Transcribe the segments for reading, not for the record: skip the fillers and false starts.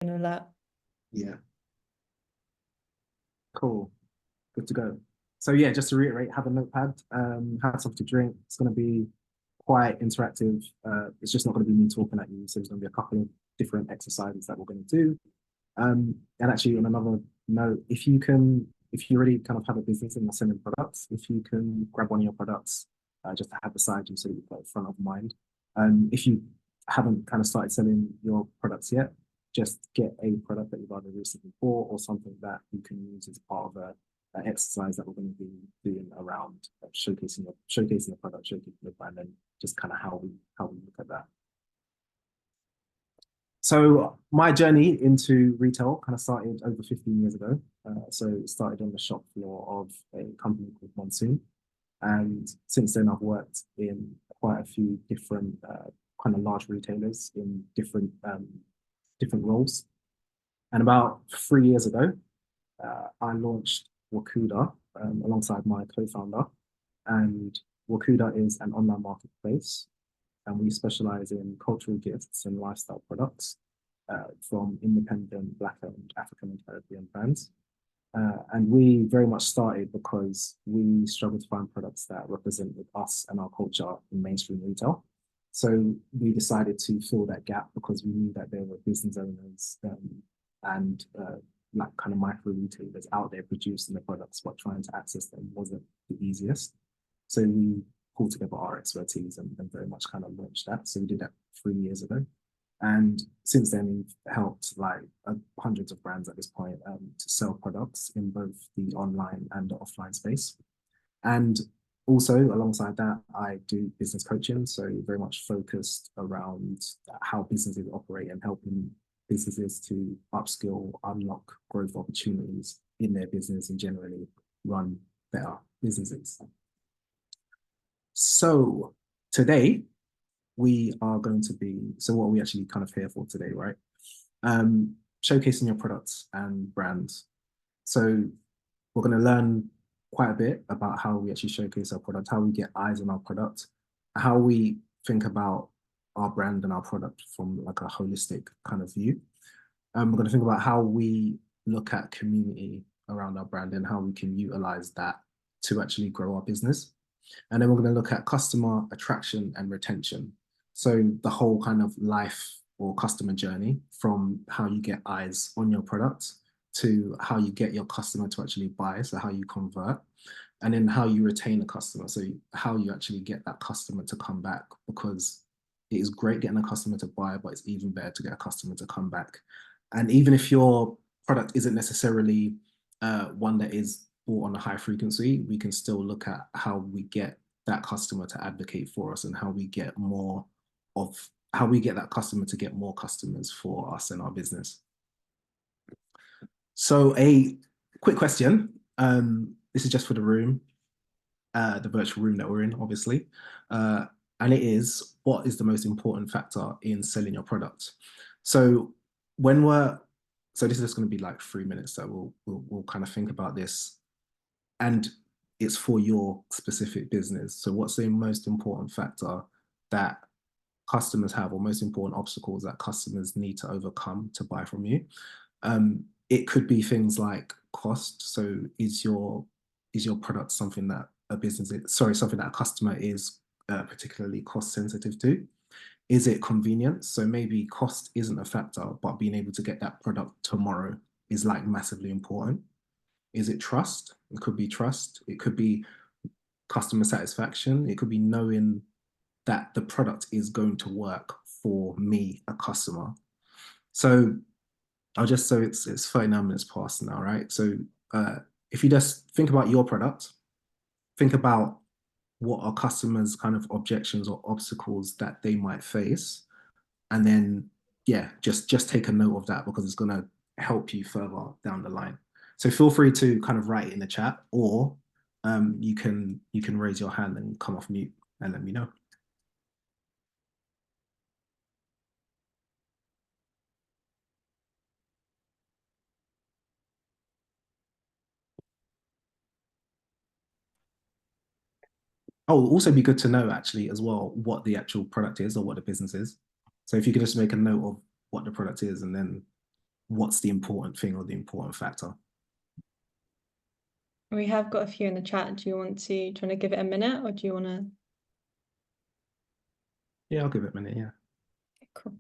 and all that. Yeah, cool. Good to go. So yeah, just to reiterate, have a notepad, have something to drink. It's going to be quite interactive. It's just not going to be me talking at you. So there's going to be a couple of different exercises that we're going to do. And actually, on another note, if you already kind of have a business and you're selling products, if you can grab one of your products just to have beside you so that you've got it front of mind. If you haven't kind of started selling your products yet, just get a product that you've either recently bought or something that you can use as part of an exercise that we're going to be doing around showcasing the product, showcasing the brand, and just kind of how we look at that. So my journey into retail kind of started over 15 years ago. So it started on the shop floor of a company called Monsoon. And since then, I've worked in quite a few different kind of large retailers in different roles. And about 3 years ago, I launched Wakuda alongside my co-founder. And Wakuda is an online marketplace, and we specialize in cultural gifts and lifestyle products from independent Black-owned African and Caribbean brands. And we very much started because we struggled to find products that represented us and our culture in mainstream retail. So we decided to fill that gap because we knew that there were business owners and like kind of micro retailers out there producing the products, but trying to access them wasn't the easiest. So we pulled together our expertise and very much kind of launched that. So we did that 3 years ago. And since then, we've helped like hundreds of brands at this point to sell products in both the online and the offline space. And also, alongside that, I do business coaching. So, very much focused around how businesses operate and helping businesses to upskill, unlock growth opportunities in their business and generally run better businesses. So, today, we are going to be, so what are we actually kind of here for today, right? Showcasing your products and brands. So we're going to learn quite a bit about how we actually showcase our product, how we get eyes on our product, how we think about our brand and our product from like a holistic kind of view. We're going to think about how we look at community around our brand and how we can utilize that to actually grow our business. And then we're going to look at customer attraction and retention. So the whole kind of life or customer journey from how you get eyes on your product to how you get your customer to actually buy, so how you convert, and then how you retain the customer. So how you actually get that customer to come back, because it is great getting a customer to buy, but it's even better to get a customer to come back. And even if your product isn't necessarily one that is bought on a high frequency, we can still look at how we get that customer to advocate for us and how we get more of how we get that customer to get more customers for us and our business. So a quick question. This is just for the room, the virtual room that we're in, obviously. And it is, what is the most important factor in selling your product? So when we're, so this is just going to be like 3 minutes. So we'll kind of think about this, and it's for your specific business. So what's the most important factor that customers have, or most important obstacles that customers need to overcome to buy from you? It could be things like cost. So is your product something that a business is, sorry, something that a customer is particularly cost sensitive to? Is it convenience? So maybe cost isn't a factor, but being able to get that product tomorrow is like massively important. Is it trust? It could be trust. It could be customer satisfaction. It could be knowing that the product is going to work for me, a customer. So I'll just, so it's 39 minutes past now, right? So if you just think about your product, think about what are customers' kind of objections or obstacles that they might face, and then yeah, just take a note of that because it's going to help you further down the line. So feel free to kind of write it in the chat, or you can raise your hand and come off mute and let me know. Oh, it'll also be good to know actually as well what the actual product is or what the business is. So if you could just make a note of what the product is, and then what's the important thing or the important factor. We have got a few in the chat. Do you want to give it a minute, or do you want to? Yeah, I'll give it a minute. Yeah. Cool.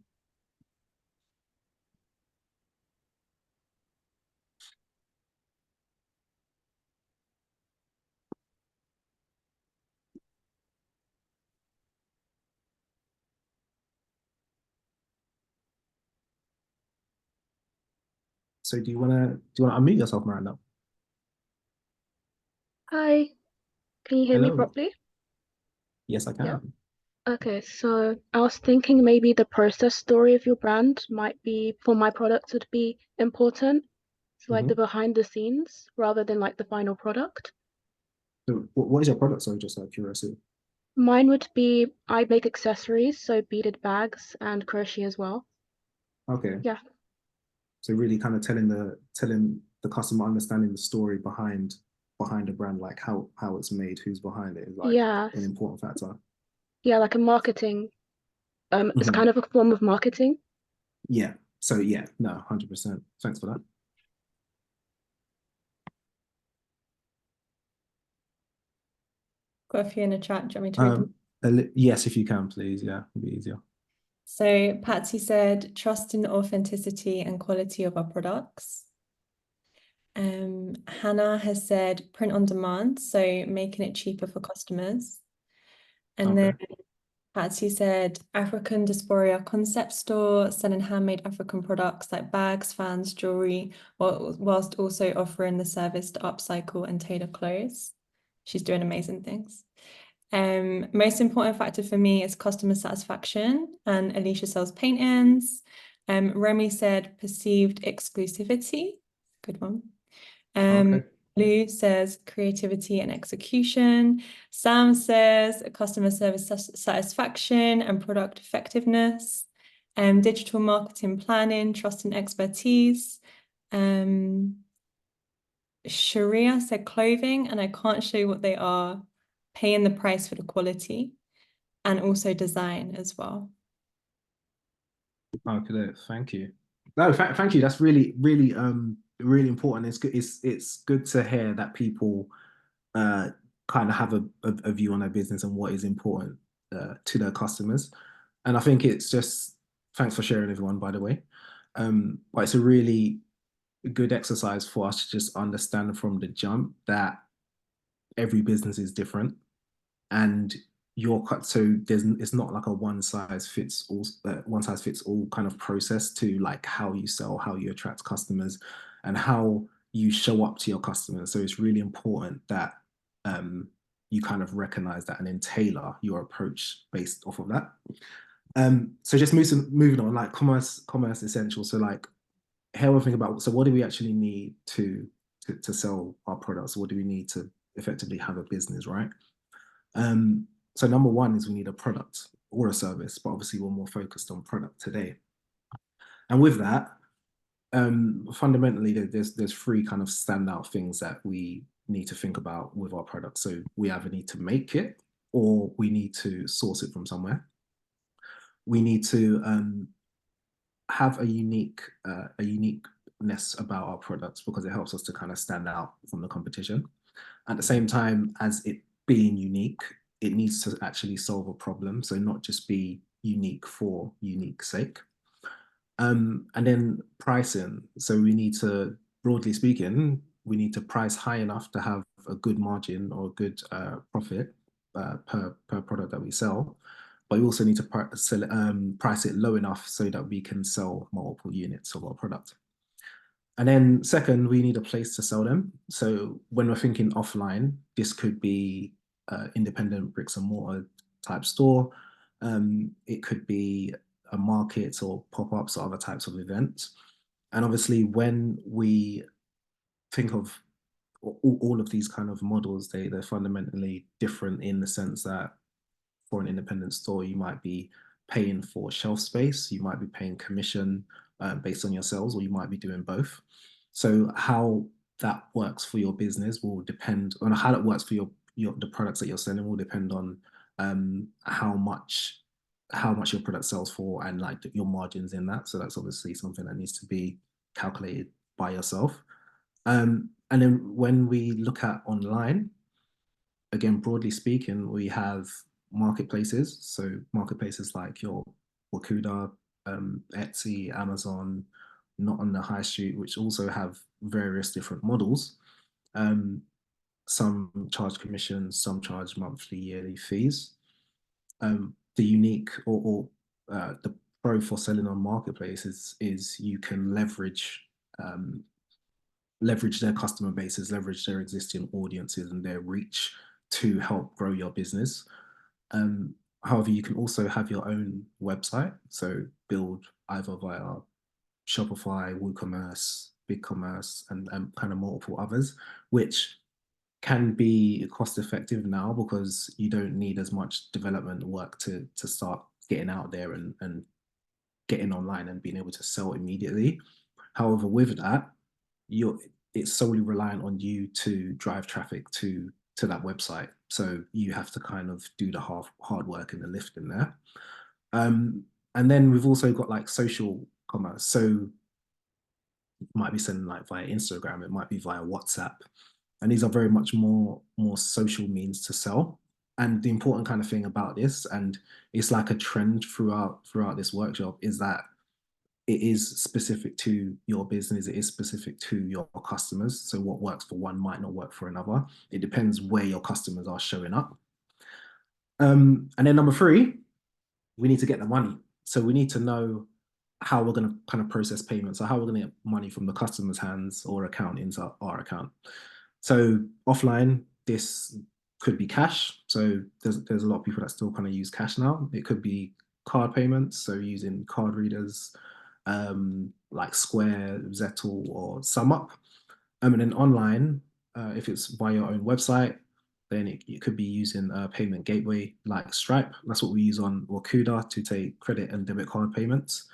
So do you wanna unmute yourself, Miranda? Hi, can you hear me Hello. properly? Yes, I Yeah. can. Okay, so I was thinking maybe the process story of your brand might be for my products would be important. So like Mhm. the behind the scenes rather than like the final product. So what is your product? Sorry, just out of curiosity. Mine would be I make accessories, so beaded bags and crochet as well. Okay. Yeah. So really kind of telling the customer, understanding the story behind a brand, like how it's made, who's behind it is like Yeah. an important factor. Yeah, like a marketing. It's Mhm. kind of a form of marketing. Yeah. So yeah, no, 100%. Thanks for that. Got a few in the chat. Do you want me to read them? Yes, if you can, please. Yeah, it'd be easier. So Patsy said, trust in the authenticity and quality of our products. Hannah has said print on demand, so making it cheaper for customers. And Okay. then Patsy said African Diaspora concept store selling handmade African products like bags, fans, jewelry, whilst also offering the service to upcycle and tailor clothes. She's doing amazing things. Most important factor for me is customer satisfaction, and Alicia sells paintings. Remy said perceived exclusivity. Good one. Okay. Lou says creativity and execution. Sam says customer service satisfaction and product effectiveness. Digital marketing planning, trust and expertise. Sharia said clothing, and I can't show you what they are. Paying the price for the quality, and also design as well. Okay, thank you. No, thank you. That's really important. It's good. It's good to hear that people uh kind of have a view on their business and what is important to their customers. And I think it's just thanks for sharing, everyone, by the way. But it's a really good exercise for us to just understand from the jump that every business is different and your cut so there's it's not like a one size fits all kind of process to like how you sell, how you attract customers, and how you show up to your customers. So it's really important that you kind of recognize that and then tailor your approach based off of that. So just moving on, like commerce essentials. So like how we think about, so what do we actually need to sell our products? What do we need to effectively have a business, right? So number one is we need a product or a service, but obviously we're more focused on product today. And with that, fundamentally, there's three kind of standout things that we need to think about with our product. So we either need to make it or we need to source it from somewhere. We need to have a uniqueness about our products because it helps us to kind of stand out from the competition. At the same time as it being unique, it needs to actually solve a problem. So not just be unique for unique sake. And then pricing. So we need to, broadly speaking, we need to price high enough to have a good margin or a good profit per product that we sell. But we also need to price it low enough so that we can sell multiple units of our product. And then second, we need a place to sell them. So when we're thinking offline, this could be independent bricks and mortar type store. It could be a market or pop-ups or other types of events. And obviously, when we think of all of these kind of models, they're fundamentally different in the sense that for an independent store, you might be paying for shelf space, you might be paying commission based on your sales, or you might be doing both. So how that works for your business will depend on how it works for your the products that you're selling will depend on how much your product sells for and like your margins in that. So that's obviously something that needs to be calculated by yourself. And then when we look at online, again, broadly speaking, we have marketplaces. So marketplaces like your Wakuda, Etsy, Amazon, not on the high street, which also have various different models. Some charge commissions, some charge monthly, yearly fees. The unique or the pro for selling on marketplaces is you can leverage their customer bases, leverage their existing audiences and their reach to help grow your business. However, you can also have your own website, so build either via Shopify, WooCommerce, BigCommerce, and kind of multiple others, which can be cost effective now because you don't need as much development work to start getting out there and getting online and being able to sell immediately. However, with that, it's solely reliant on you to drive traffic to that website. So you have to kind of do the hard work and the lifting there. And then we've also got like social commerce. So it might be sending like via Instagram, it might be via WhatsApp. And these are very much more social means to sell. And the important kind of thing about this, and it's like a trend throughout this workshop, is that it is specific to your business. It is specific to your customers. So what works for one might not work for another. It depends where your customers are showing up. And then number 3, we need to get the money. So we need to know how we're going to kind of process payments, or how we're going to get money from the customer's hands or account into our account. So offline, this could be cash. So there's a lot of people that still kind of use cash now. It could be card payments, so using card readers, like Square, Zettle, or SumUp. And then online, if it's via your own website, then it could be using a payment gateway like Stripe. That's what we use on Wakuda to take credit and debit card payments.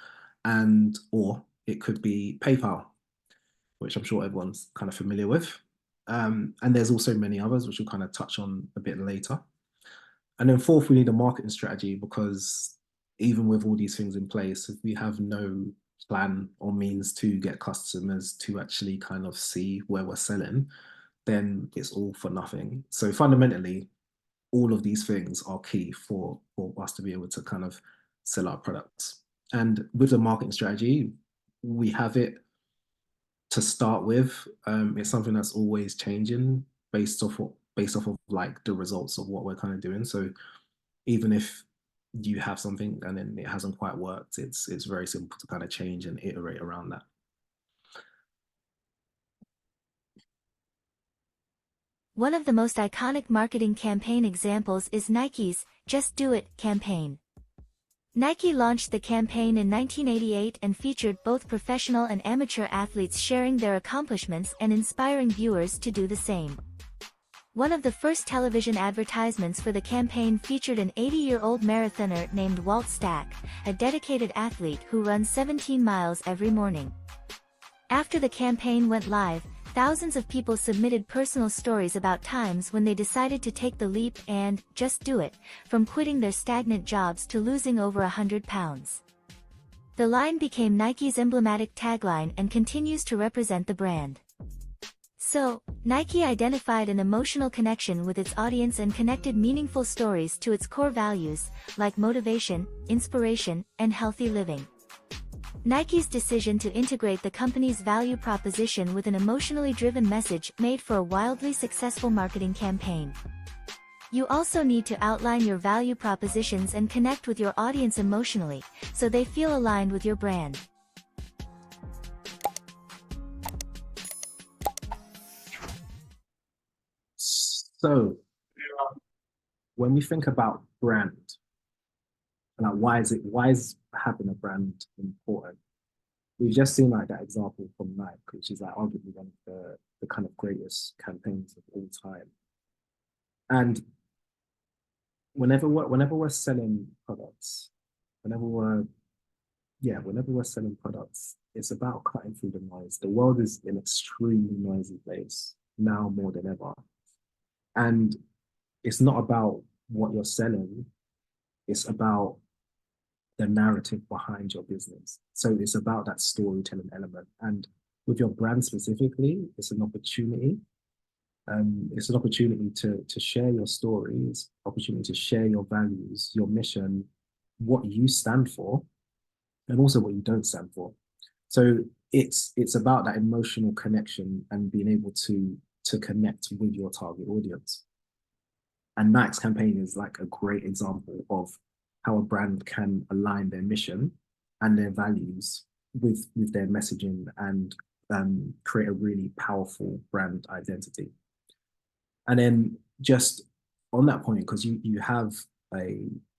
Or it could be PayPal, which I'm sure everyone's kind of familiar with. And there's also many others, which we'll kind of touch on a bit later. And then 4th, we need a marketing strategy, because even with all these things in place, if we have no plan or means to get customers to actually kind of see where we're selling, then it's all for nothing. So fundamentally, all of these things are key for us to be able to kind of sell our products. And with the marketing strategy, we have it to start with. It's something that's always changing based off of like the results of what we're kind of doing. So even if you have something and then it hasn't quite worked, it's very simple to kind of change and iterate around that. One of the most iconic marketing campaign examples is Nike's Just Do It campaign. Nike launched the campaign in 1988 and featured both professional and amateur athletes sharing their accomplishments and inspiring viewers to do the same. One of the first television advertisements for the campaign featured an 80-year-old marathoner named Walt Stack, a dedicated athlete who runs 17 miles every morning. After the campaign went live, thousands of people submitted personal stories about times when they decided to take the leap and just do it, from quitting their stagnant jobs to losing over 100 pounds. The line became Nike's emblematic tagline and continues to represent the brand. So, Nike identified an emotional connection with its audience and connected meaningful stories to its core values, like motivation, inspiration, and healthy living. Nike's decision to integrate the company's value proposition with an emotionally driven message made for a wildly successful marketing campaign. You also need to outline your value propositions and connect with your audience emotionally, so they feel aligned with your brand. So when we think about brand, and like why is having a brand important? We've just seen like that example from Nike, which is like arguably one of the kind of greatest campaigns of all time. And whenever we're selling products, whenever we're selling products, it's about cutting through the noise. The world is an extremely noisy place now more than ever. And it's not about what you're selling, it's about the narrative behind your business. So it's about that storytelling element. And with your brand specifically, it's an opportunity. It's an opportunity to share your stories, opportunity to share your values, your mission, what you stand for, and also what you don't stand for. So it's about that emotional connection and being able to connect with your target audience. And Nike's campaign is like a great example of how a brand can align their mission and their values with their messaging and create a really powerful brand identity. And then just on that point, because you have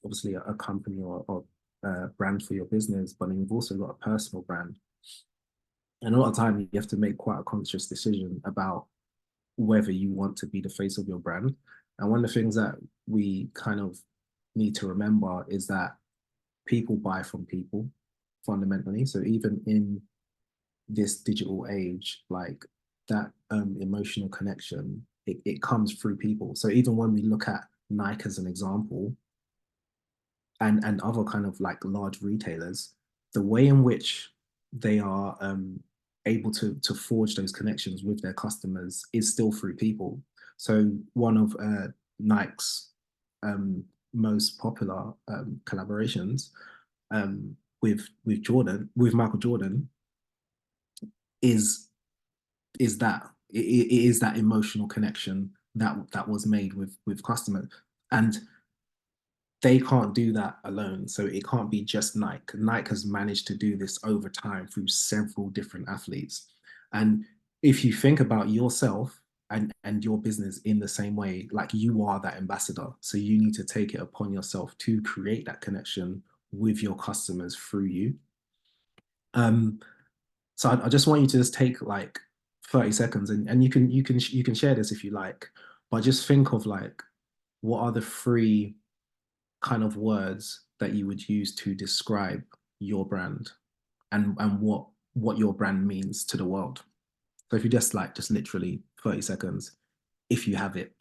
obviously a company or a brand for your business, but then you've also got a personal brand. And a lot of time you have to make quite a conscious decision about whether you want to be the face of your brand. And one of the things that we kind of need to remember is that people buy from people fundamentally. So even in this digital age, like that emotional connection, it comes through people. So even when we look at Nike as an example, and other kind of like large retailers, the way in which they are able to forge those connections with their customers is still through people. So one of Nike's most popular collaborations with Michael Jordan is that it is that emotional connection that was made with customers, and they can't do that alone. So it can't be just Nike. Nike has managed to do this over time through several different athletes. And if you think about yourself and your business in the same way, like you are that ambassador. So you need to take it upon yourself to create that connection with your customers through you. So I just want you to just take like 30 seconds and you can share this if you like, but just think of like, what are the three kind of words that you would use to describe your brand and what your brand means to the world. So if you just literally 30 seconds, if you have it.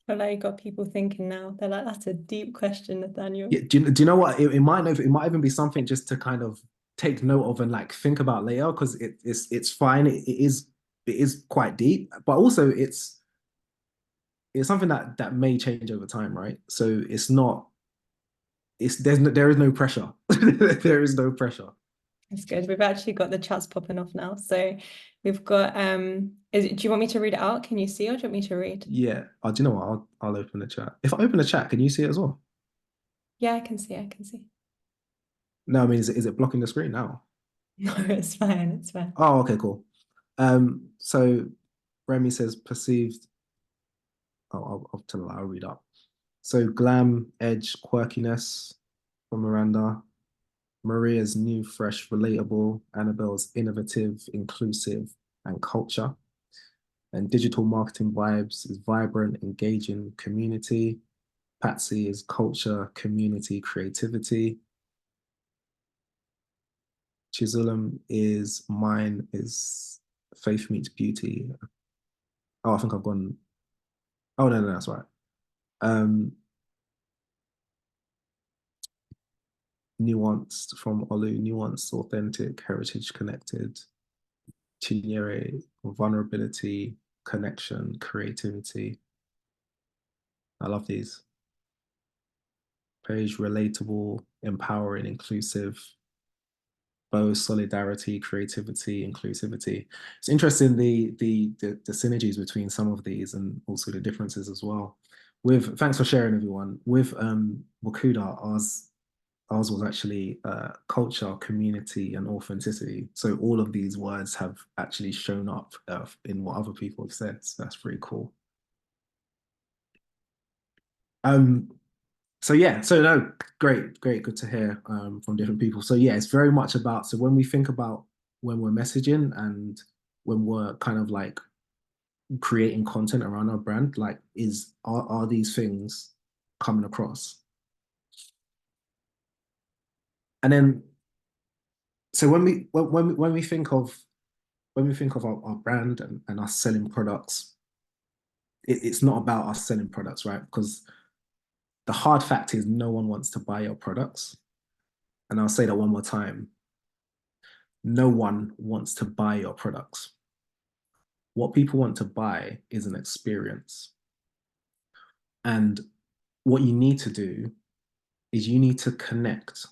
I feel like you got people thinking now. They're like, that's a deep question, Nathaniel. Yeah, do you know what? It might even be something just to kind of take note of and like think about later, because it's fine. It is quite deep, but also it's something that may change over time, right? So it's not there is no pressure. There is no pressure. That's good. We've actually got the chats popping off now. So we've got do you want me to read it out? Can you see, or do you want me to read? Yeah. Oh, do you know what? I'll open the chat. If I open the chat, can you see it as well? Yeah, I can see. No, I mean, is it blocking the screen now? No, it's fine. It's fine. Oh, okay, cool. So Remy says perceived. Oh, I'll tell her. I'll read up. So glam, edge, quirkiness from Miranda. Maria's new, fresh, relatable. Annabelle's innovative, inclusive, and culture. And digital marketing vibes is vibrant, engaging community. Patsy is culture, community, creativity. Chiselum is mine is faith meets beauty. Oh, I think I've gone. Oh no, that's right. Nuanced from Olu, nuanced, authentic, heritage connected. Chinyere, vulnerability, connection, creativity. I love these. Page, relatable, empowering, inclusive. Both solidarity, creativity, inclusivity. It's interesting the synergies between some of these and also the differences as well. Thanks for sharing, everyone. With Wakuda, ours was actually culture, community, and authenticity. So all of these words have actually shown up in what other people have said. So that's pretty cool. So yeah, so no, great, good to hear from different people. So yeah, it's very much about, so when we think about when we're messaging and when we're kind of like creating content around our brand, like are these things coming across? And then so when we think of our brand and us selling products, it's not about us selling products, right? Because the hard fact is no one wants to buy your products. And I'll say that one more time. No one wants to buy your products. What people want to buy is an experience. And what you need to do is you need to connect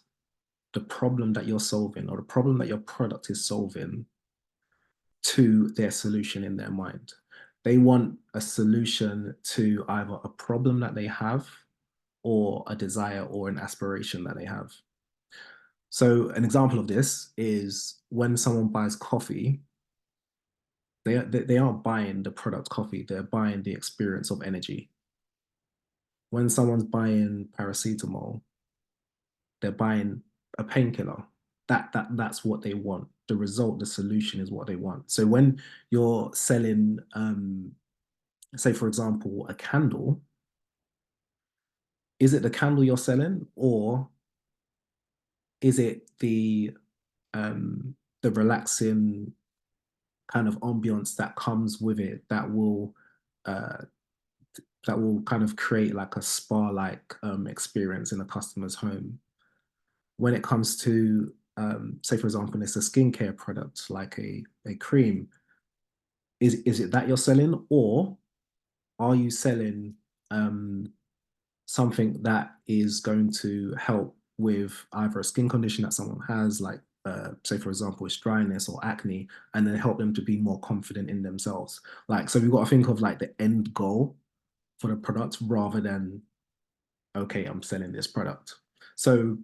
the problem that you're solving or the problem that your product is solving to their solution in their mind. They want a solution to either a problem that they have or a desire or an aspiration that they have. So an example of this is when someone buys coffee, they aren't buying the product coffee, they're buying the experience of energy. When someone's buying paracetamol, they're buying a painkiller. That's what they want. The result, the solution is what they want. So when you're selling, say for example, a candle, is it the candle you're selling, or is it the relaxing kind of ambience that comes with it uh, that will kind of create like a spa-like experience in a customer's home? When it comes to, say for example, it's a skincare product like a cream, is it that you're selling, or are you selling something that is going to help with either a skin condition that someone has, like say for example, it's dryness or acne, and then help them to be more confident in themselves. Like, so we've got to think of like the end goal for the product rather than, okay, I'm selling this product. So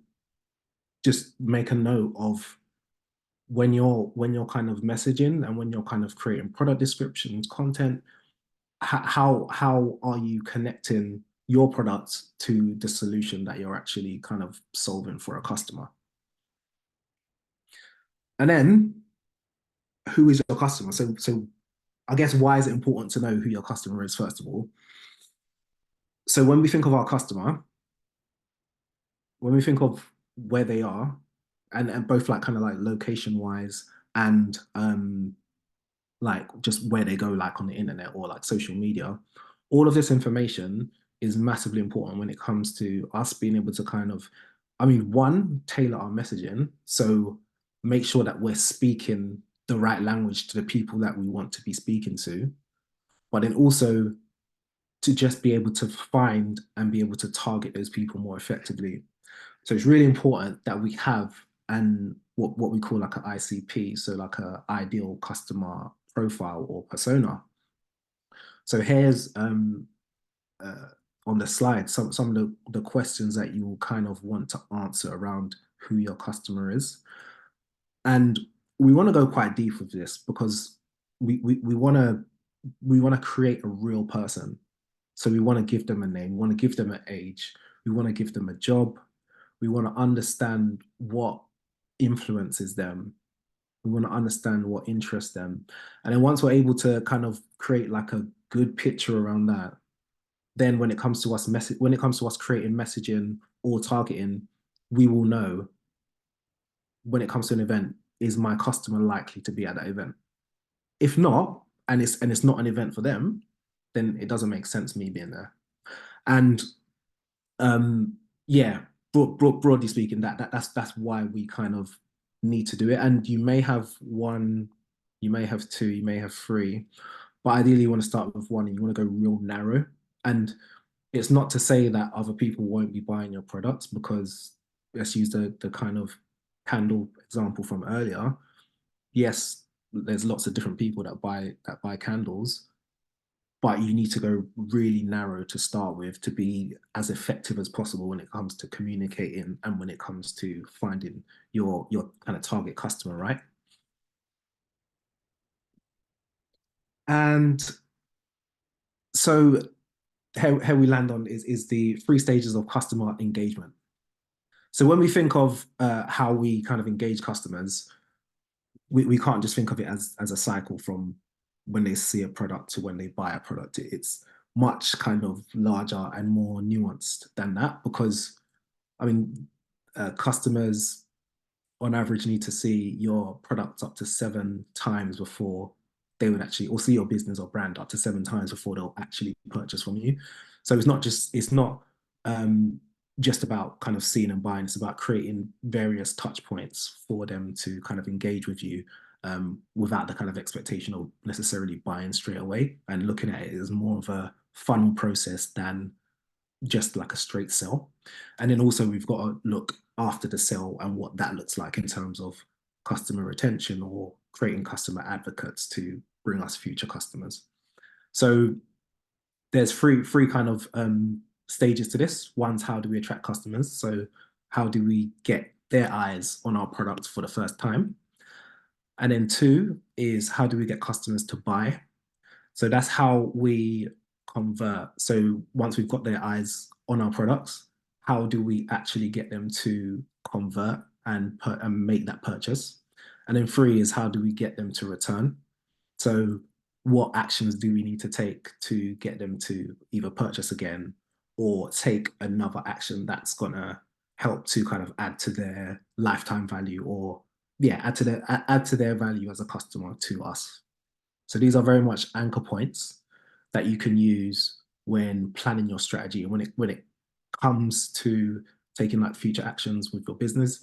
just make a note of when you're kind of messaging and when you're kind of creating product descriptions, content, how are you connecting your product to the solution that you're actually kind of solving for a customer? And then who is your customer? So I guess why is it important to know who your customer is, first of all? So when we think of our customer, when we think of where they are, and both like kind of like location wise and like just where they go like on the internet or like social media, all of this information is massively important when it comes to us being able to kind of, I mean, one, tailor our messaging, so make sure that we're speaking the right language to the people that we want to be speaking to, but then also to just be able to find and be able to target those people more effectively. So it's really important that we have what we call like an ICP, so like a ideal customer profile or persona. So here's uh, on the slide some of the questions that you will kind of want to answer around who your customer is. And we want to go quite deep with this because we want to create a real person. So we want to give them a name, we want to give them an age, we want to give them a job, we want to understand what influences them, we want to understand what interests them. And then once we're able to kind of create like a good picture around that, then when it comes to us creating messaging or targeting, we will know when it comes to an event, is my customer likely to be at that event? If not, and it's not an event for them, then it doesn't make sense me being there. And yeah, broadly speaking, that's why we kind of need to do it. And you may have one, you may have two, you may have three, but ideally you want to start with one and you want to go real narrow. And it's not to say that other people won't be buying your products, because let's use the kind of candle example from earlier. Yes, there's lots of different people that buy candles, but you need to go really narrow to start with to be as effective as possible when it comes to communicating and when it comes to finding your kind of target customer, right? And so how we land on is the 3 stages of customer engagement. So when we think of how we kind of engage customers, we can't just think of it as a cycle from when they see a product to when they buy a product. It's much kind of larger and more nuanced than that, because I mean, customers on average need to see your product up to 7 times before they would actually, or see your business or brand up to 7 times before they'll actually purchase from you. So it's not just about kind of seeing and buying. It's about creating various touch points for them to kind of engage with you, without the kind of expectation of necessarily buying straight away, and looking at it as more of a funnel process than just like a straight sell. And then also we've got to look after the sell and what that looks like in terms of customer retention or creating customer advocates to bring us future customers. So there's three kind of stages to this. One's how do we attract customers? So how do we get their eyes on our product for the first time? And then 2 is how do we get customers to buy? So that's how we convert. So once we've got their eyes on our products, how do we actually get them to convert and make that purchase? And then 3 is how do we get them to return? So what actions do we need to take to get them to either purchase again or take another action that's gonna help to kind of add to their lifetime value, or add to their value as a customer to us. So these are very much anchor points that you can use when planning your strategy, and when it comes to taking like future actions with your business.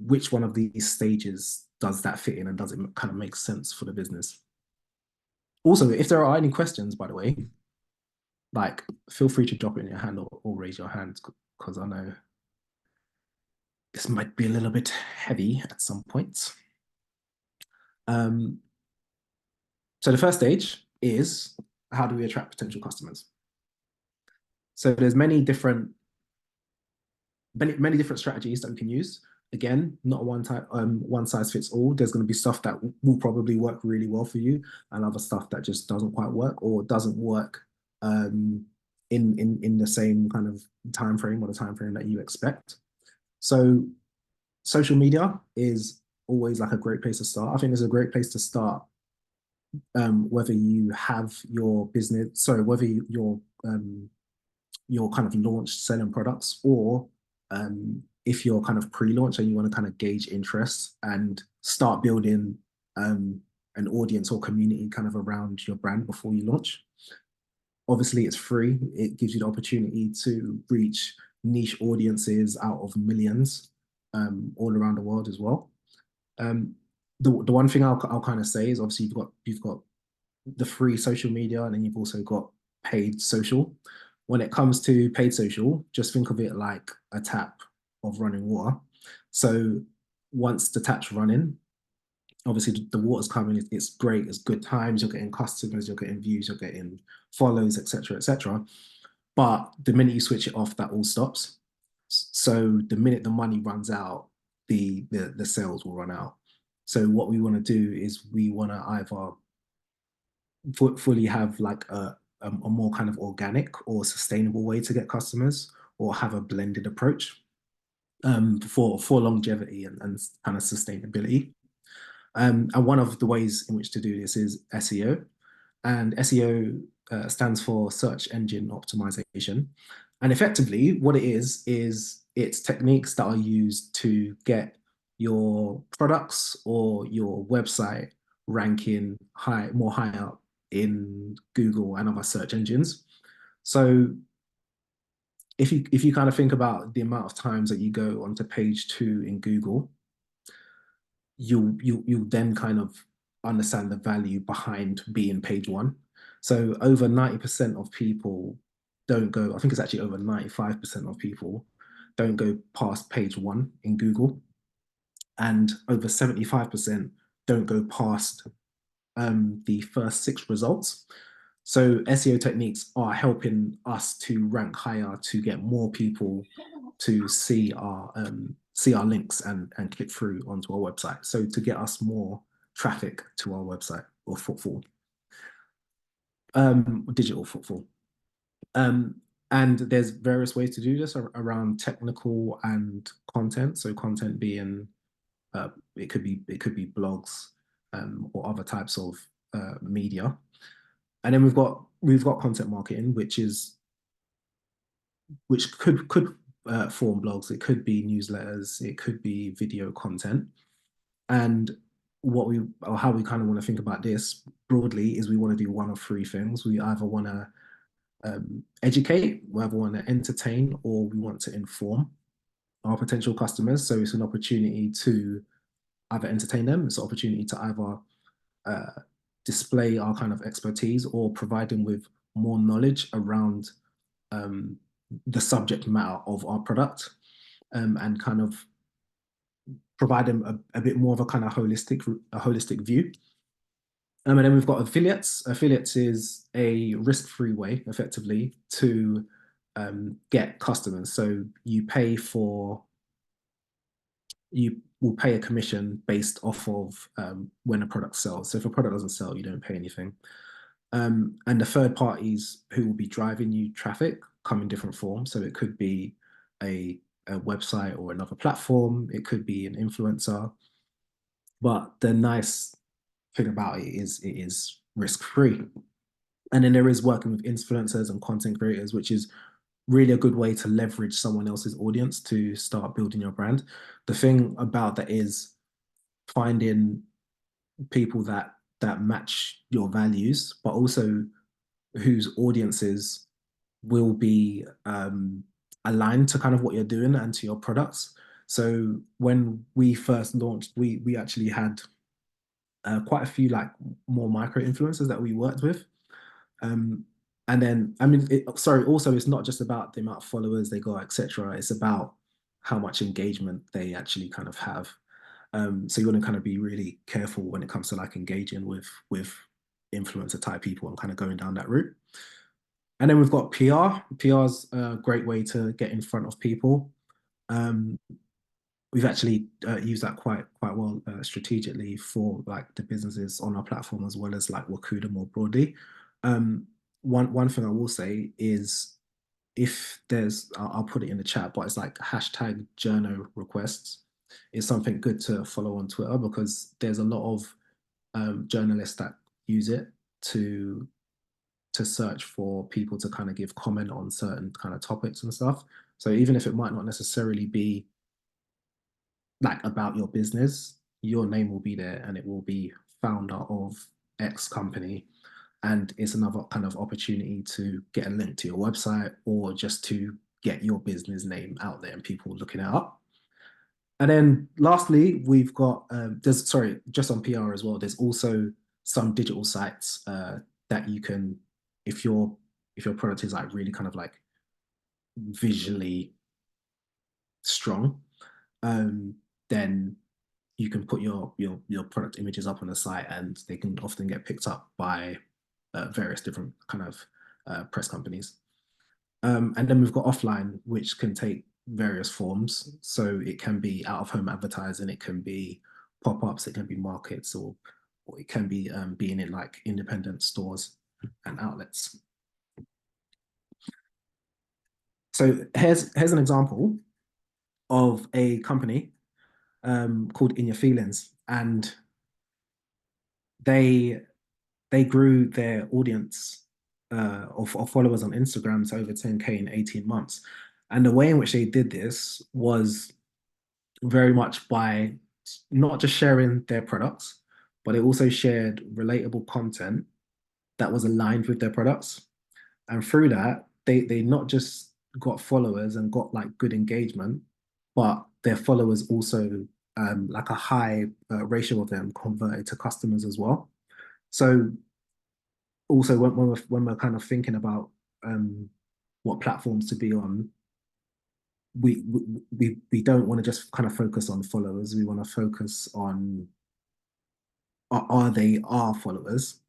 Which one of these stages does that fit in, and does it kind of make sense for the business? Also, if there are any questions, by the way, like feel free to drop it in your hand or raise your hand, because I know this might be a little bit heavy at some points. So the first stage is how do we attract potential customers? So there's many different strategies that we can use. Again, not one size fits all. There's going to be stuff that will probably work really well for you, and other stuff that just doesn't quite work, or doesn't work in the same kind of time frame, or the time frame that you expect. So social media is always like a great place to start. I think it's a great place to start, whether you have your business, whether you're kind of launched selling products, or if you're kind of pre-launch and you want to kind of gauge interest and start building an audience or community kind of around your brand before you launch. Obviously, it's free. It gives you the opportunity to reach niche audiences out of millions all around the world as well. The one thing I'll kind of say is, obviously you've got the free social media, and then you've also got paid social. When it comes to paid social, just think of it like a tap of running water. So once the tap's running, obviously the water's coming, it's great, it's good times, you're getting customers, you're getting views, you're getting follows, etc., etc. But the minute you switch it off, that all stops. So the minute the money runs out, the sales will run out. So what we want to do is we want to either fully have like a more kind of organic or sustainable way to get customers, or have a blended approach for longevity and kind of sustainability. And one of the ways in which to do this is SEO. And SEO stands for search engine optimization. And effectively what it is it's techniques that are used to get your products or your website ranking more high up in Google and other search engines. So if you kind of think about the amount of times that you go onto page 2 in Google, you then kind of understand the value behind being page 1. So over 90% of people don't go, I think it's actually over 95% of people don't go past page 1 in Google, and over 75% don't go past the first 6 results. So SEO techniques are helping us to rank higher, to get more people to see our links and click through onto our website. So to get us more traffic to our website, or footfall, digital footfall. And there's various ways to do this around technical and content. So content being it could be blogs or other types of media. And then we've got content marketing, which could form blogs. It could be newsletters. It could be video content. And how we kind of want to think about this broadly is we want to do one of three things. We either want to educate, we either want to entertain, or we want to inform our potential customers. So it's an opportunity to either entertain them, it's an opportunity to either display our kind of expertise or provide them with more knowledge around the subject matter of our product, and kind of provide them a bit more of a kind of holistic view. And then we've got affiliates. Affiliates is a risk-free way, effectively, to get customers. So you will pay a commission based off of when a product sells. So if a product doesn't sell, you don't pay anything. And the third parties who will be driving you traffic come in different forms. So it could be a website or another platform. It could be an influencer. But the nice thing about it is risk-free. And then there is working with influencers and content creators, which is really a good way to leverage someone else's audience to start building your brand. The thing about that is finding people that match your values, but also whose audiences will be aligned to kind of what you're doing and to your products. So when we first launched, we actually had quite a few like more micro influencers that we worked with. And then, I mean, also it's not just about the amount of followers they got, etc. It's about how much engagement they actually kind of have. So you want to kind of be really careful when it comes to like engaging with influencer type people and kind of going down that route. And then we've got PR. PR's a great way to get in front of people. We've actually used that quite well strategically for like the businesses on our platform, as well as like Wakuda more broadly. One thing I will say is, if there's, I'll put it in the chat, but it's like hashtag journo requests is something good to follow on Twitter, because there's a lot of journalists that use it to search for people to kind of give comment on certain kind of topics and stuff. So even if it might not necessarily be like about your business, your name will be there and it will be founder of X company. And it's another kind of opportunity to get a link to your website, or just to get your business name out there and people looking it up. And then lastly, we've got, just on PR as well, there's also some digital sites that you can, if your product is like really kind of like visually strong, then you can put your product images up on the site, and they can often get picked up by various different kind of press companies. And then we've got offline, which can take various forms. So it can be out of home advertising, it can be pop-ups, it can be markets, or it can be being in like independent stores and outlets. So here's an example of a company called In Your Feelings, and they grew their audience of followers on Instagram to over 10K in 18 months. And the way in which they did this was very much by not just sharing their products, but they also shared relatable content that was aligned with their products. And through that, they not just got followers and got like good engagement, but their followers also like a high ratio of them converted to customers as well. So also when we're kind of thinking about what platforms to be on, we don't want to just kind of focus on followers. We want to focus on, are they our followers?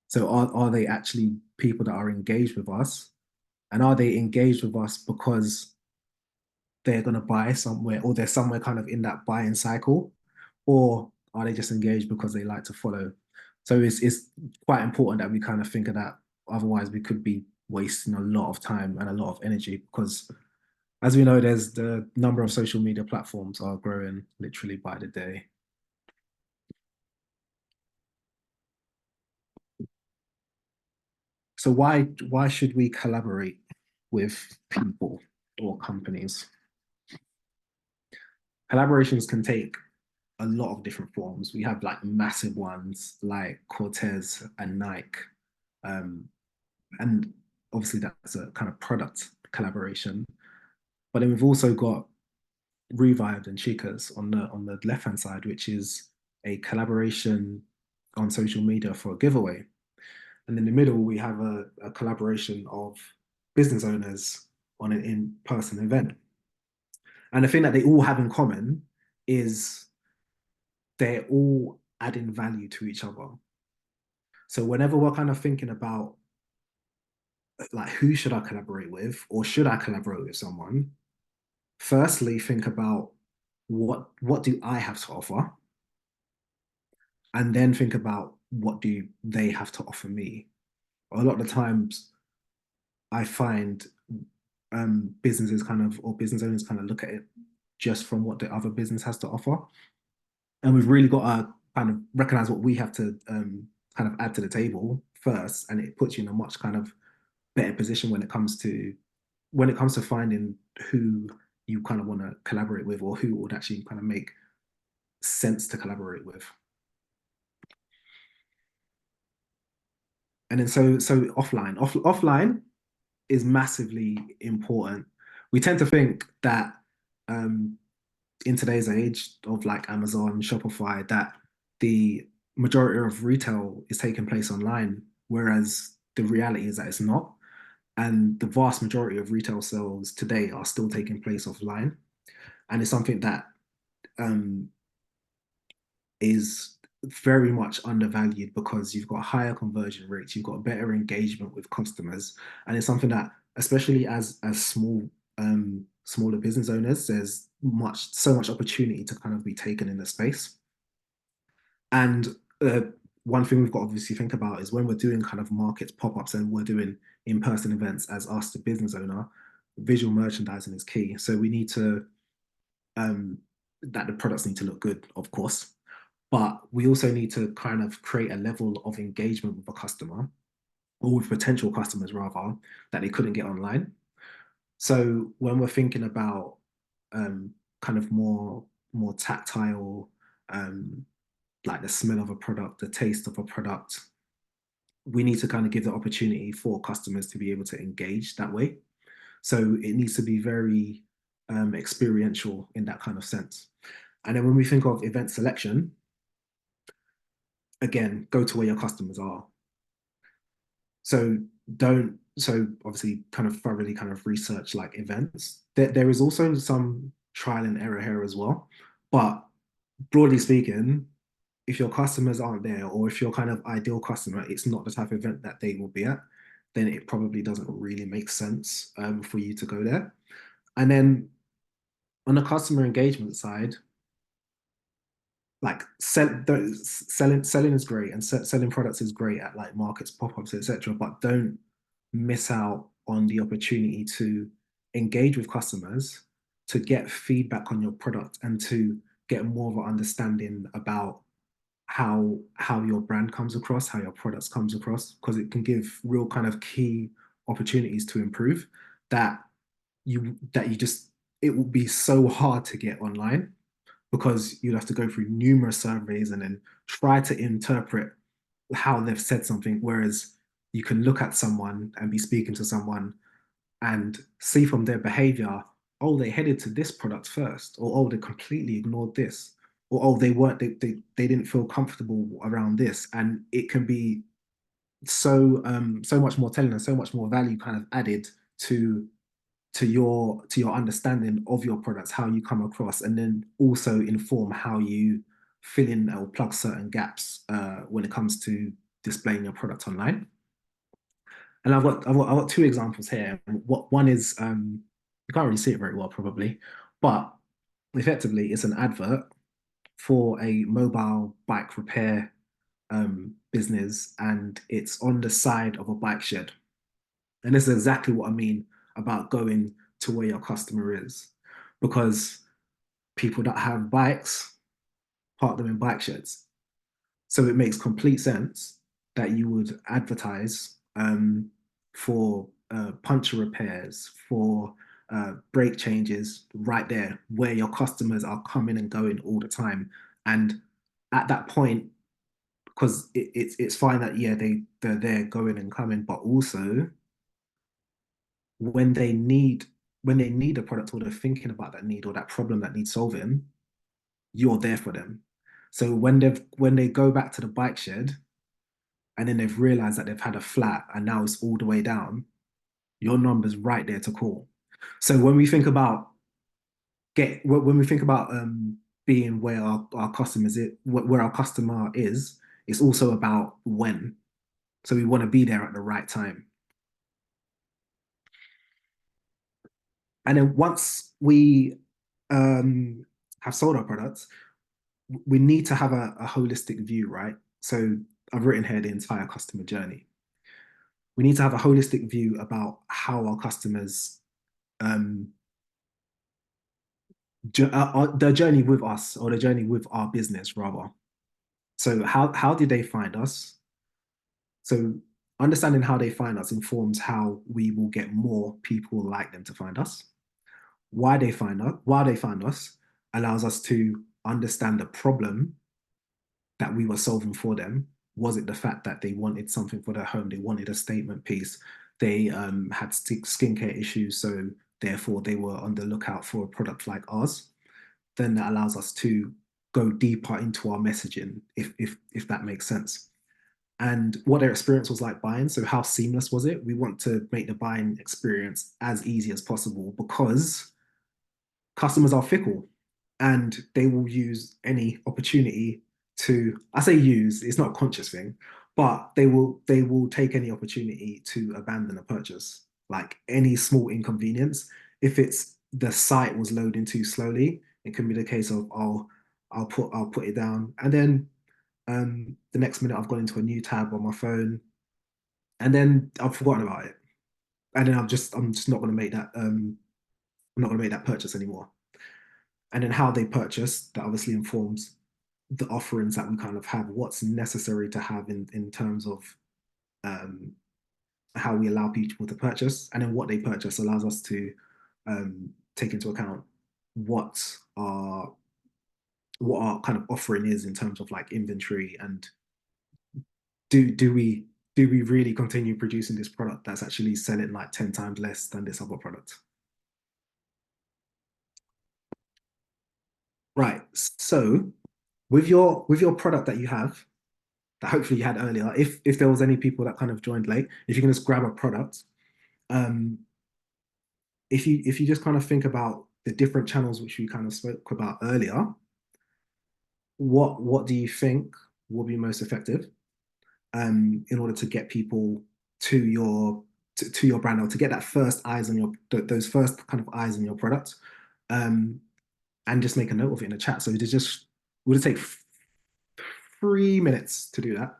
So are they actually people that are engaged with us? And are they engaged with us because they're going to buy somewhere, or they're somewhere kind of in that buying cycle? Or are they just engaged because they like to follow? So it's quite important that we kind of think of that. Otherwise, we could be wasting a lot of time and a lot of energy because, as we know, there's the number of social media platforms are growing literally by the day. So why should we collaborate with people or companies? Collaborations can take a lot of different forms. We have like massive ones like Cortez and Nike. And obviously that's a kind of product collaboration. But then we've also got Revived and Chicas on the left-hand side, which is a collaboration on social media for a giveaway. And in the middle, we have a collaboration of business owners on an in-person event. And the thing that they all have in common is they're all adding value to each other. So whenever we're kind of thinking about like who should I collaborate with or should I collaborate with someone, firstly think about what do I have to offer, and then think about what do they have to offer me. A lot of the times I find businesses kind of, or business owners kind of look at it just from what the other business has to offer. And we've really got to kind of recognize what we have to kind of add to the table first. And it puts you in a much kind of better position when it comes to finding who you kind of want to collaborate with or who would actually kind of make sense to collaborate with. And then so offline is massively important. We tend to think that in today's age of like Amazon, Shopify, that the majority of retail is taking place online, whereas the reality is that it's not. And the vast majority of retail sales today are still taking place offline. And it's something that is very much undervalued because you've got higher conversion rates, you've got better engagement with customers, and it's something that, especially as smaller business owners, there's so much opportunity to kind of be taken in the space. And one thing we've got to obviously think about is when we're doing kind of markets, pop-ups, and we're doing in-person events as us, the business owner, visual merchandising is key. So we need to that the products need to look good, of course, but we also need to kind of create a level of engagement with a customer, or with potential customers rather, that they couldn't get online. So when we're thinking about kind of more tactile, like the smell of a product, the taste of a product, we need to kind of give the opportunity for customers to be able to engage that way. So it needs to be very experiential in that kind of sense. And then when we think of event selection, again, go to where your customers are. So obviously kind of thoroughly kind of research like events. There is also some trial and error here as well. But broadly speaking, if your customers aren't there, or if your kind of ideal customer, it's not the type of event that they will be at, then it probably doesn't really make sense for you to go there. And then on the customer engagement side, like selling is great, and selling products is great at like markets, pop-ups, etc. But don't miss out on the opportunity to engage with customers, to get feedback on your product, and to get more of an understanding about how your brand comes across, how your products comes across, because it can give real kind of key opportunities to improve that it will be so hard to get online, because you'd have to go through numerous surveys and then try to interpret how they've said something. Whereas you can look at someone and be speaking to someone and see from their behavior, oh, they headed to this product first, or oh, they completely ignored this, or oh, they didn't feel comfortable around this. And it can be so much more telling and so much more value kind of added to your understanding of your products, how you come across, and then also inform how you fill in or plug certain gaps when it comes to displaying your product online. And I've got two examples here. One is you can't really see it very well probably, but effectively it's an advert for a mobile bike repair business, and it's on the side of a bike shed. And this is exactly what I mean about going to where your customer is, because people that have bikes park them in bike sheds. So it makes complete sense that you would advertise for puncture repairs, for brake changes right there where your customers are coming and going all the time. And at that point, because it's fine that yeah they're there going and coming, but also when they need a product or they're thinking about that need or that problem that needs solving, you're there for them. So when they go back to the bike shed and then they've realized that they've had a flat and now it's all the way down, your number's right there to call. So when we think about being where our customers is, where our customer is, it's also about when. So we want to be there at the right time. And then once we have sold our products, we need to have a holistic view, right? So I've written here the entire customer journey. We need to have a holistic view about how our customers, the journey with us or the journey with our business rather. So how did they find us? So understanding how they find us informs how we will get more people like them to find us. Why they find us allows us to understand the problem that we were solving for them. Was it the fact that they wanted something for their home? They wanted a statement piece. They had skincare issues, so therefore they were on the lookout for a product like ours. Then that allows us to go deeper into our messaging, if that makes sense. And what their experience was like buying. So how seamless was it? We want to make the buying experience as easy as possible because customers are fickle and they will use any opportunity to, I say use, it's not a conscious thing, but they will take any opportunity to abandon a purchase, like any small inconvenience. If it's the site was loading too slowly, it can be the case of I'll put it down, and then the next minute I've gone into a new tab on my phone, and then I've forgotten about it, and then I'm just not going to make that I'm not going to make that purchase anymore. And then how they purchase, that obviously informs the offerings that we kind of have, what's necessary to have in terms of how we allow people to purchase, and then what they purchase allows us to take into account what our kind of offering is in terms of like inventory, and do we really continue producing this product that's actually selling like 10 times less than this other product. Right. So with your product that you have, that hopefully you had earlier, if there was any people that kind of joined late, if you can just grab a product, if you just kind of think about the different channels which we kind of spoke about earlier, what do you think will be most effective in order to get people to your brand, or to get that first eyes on those first kind of eyes on your product, and just make a note of it in the chat. So we'll just take 3 minutes to do that,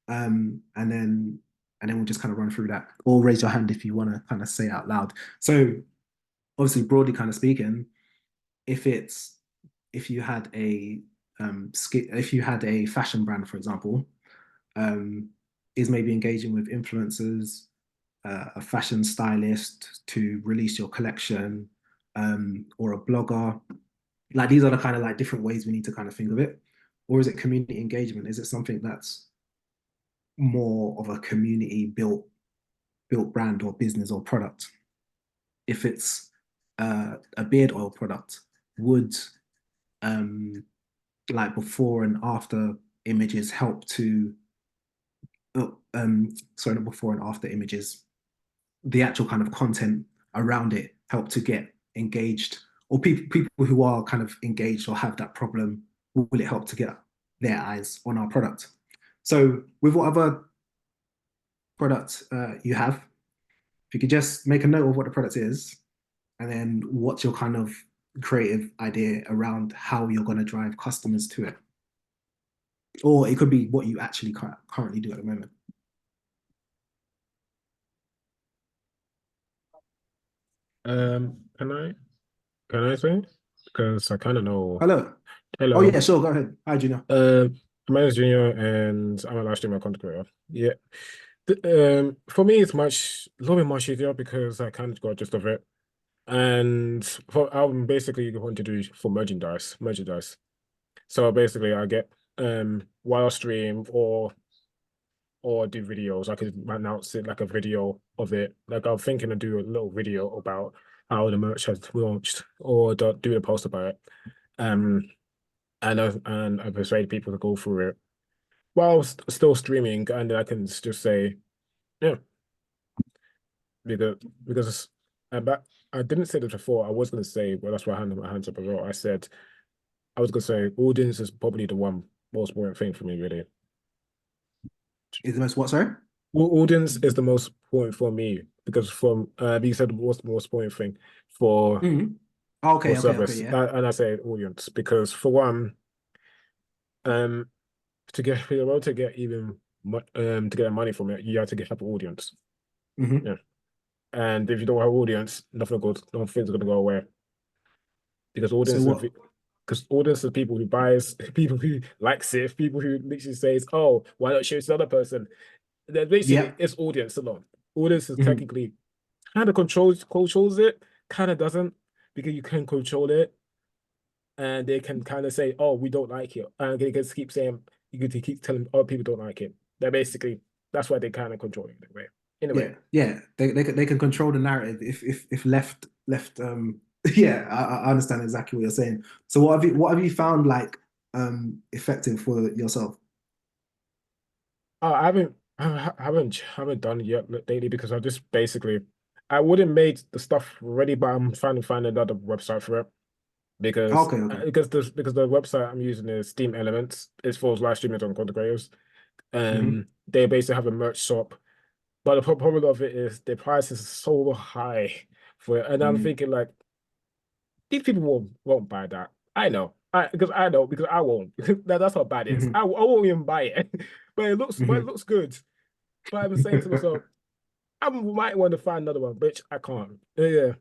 and then we'll just kind of run through that, or raise your hand if you want to kind of say it out loud. So obviously, broadly kind of speaking, if you had a fashion brand, for example, is maybe engaging with influencers, a fashion stylist to release your collection, or a blogger. Like, these are the kind of like different ways we need to kind of think of it. Or is it community engagement? Is it something that's more of a community built brand or business or product? If it's a beard oil product, would like before and after images help to sorry, not before and after images, the actual kind of content around it help to get engaged, or people who are kind of engaged or have that problem, will it help to get their eyes on our product? So with whatever product you have, if you could just make a note of what the product is, and then what's your kind of creative idea around how you're going to drive customers to it. Or it could be what you actually currently do at the moment. Can I say? Because I kind of know. Hello. Oh Hello. yeah, sure. Go ahead. Hi, Junior. My name is Junior, and I'm a live streamer content creator. Yeah. For me, it's a little bit much easier because I kind of got just of it. And for I'm basically going to do for merchandise. So basically, I get while I stream or do videos, I could announce it like a video of it. Like I'm thinking to do a little video about how the merch has launched, or do a post about it. Um, and I persuade people to go through it while still streaming, and I can just say, yeah, because because but I didn't say this before. I was gonna say, well, that's why I had my hands up as well. I was gonna say audience is probably the one most important thing for me, really. Is the most what? Sorry. Audience is the most important for me because from you said what's the most important thing for Mm-hmm. Okay. service, Yeah. and I say audience because for one, um, to be able to get to get money from it, you have to have an audience. Mm-hmm. Yeah, and if you don't have audience, nothing's gonna go away because So audience is what? because audience is people who buys, people who likes it, people who literally says, "Oh, why not show it to the other person?" Then basically, Yeah. it's audience alone. Audience is Mm-hmm. technically kind of controls it, kind of doesn't, because you can control it, and they can kind of say, "Oh, we don't like it," and they can keep saying, you can keep telling, "Oh, people don't like it." They're basically that's why they kind of control it in a way. In a way. Yeah. They can control the narrative if left. Yeah, I understand exactly what you're saying. So what have you found like effective for yourself? I haven't done it yet lately because I just basically I wouldn't made the stuff ready, but I'm trying to find another website for it because Okay. the website I'm using is Steam Elements. It's for live streamers on content creators. Mm-hmm. They basically have a merch shop, but the problem of it is the price is so high for it, and I'm Mm-hmm. thinking like these people won't buy that. I know because I won't. That's how bad it is. Mm-hmm. I won't even buy it, but it looks good. But I'm saying to myself, I might want to find another one, which I can't. Yeah,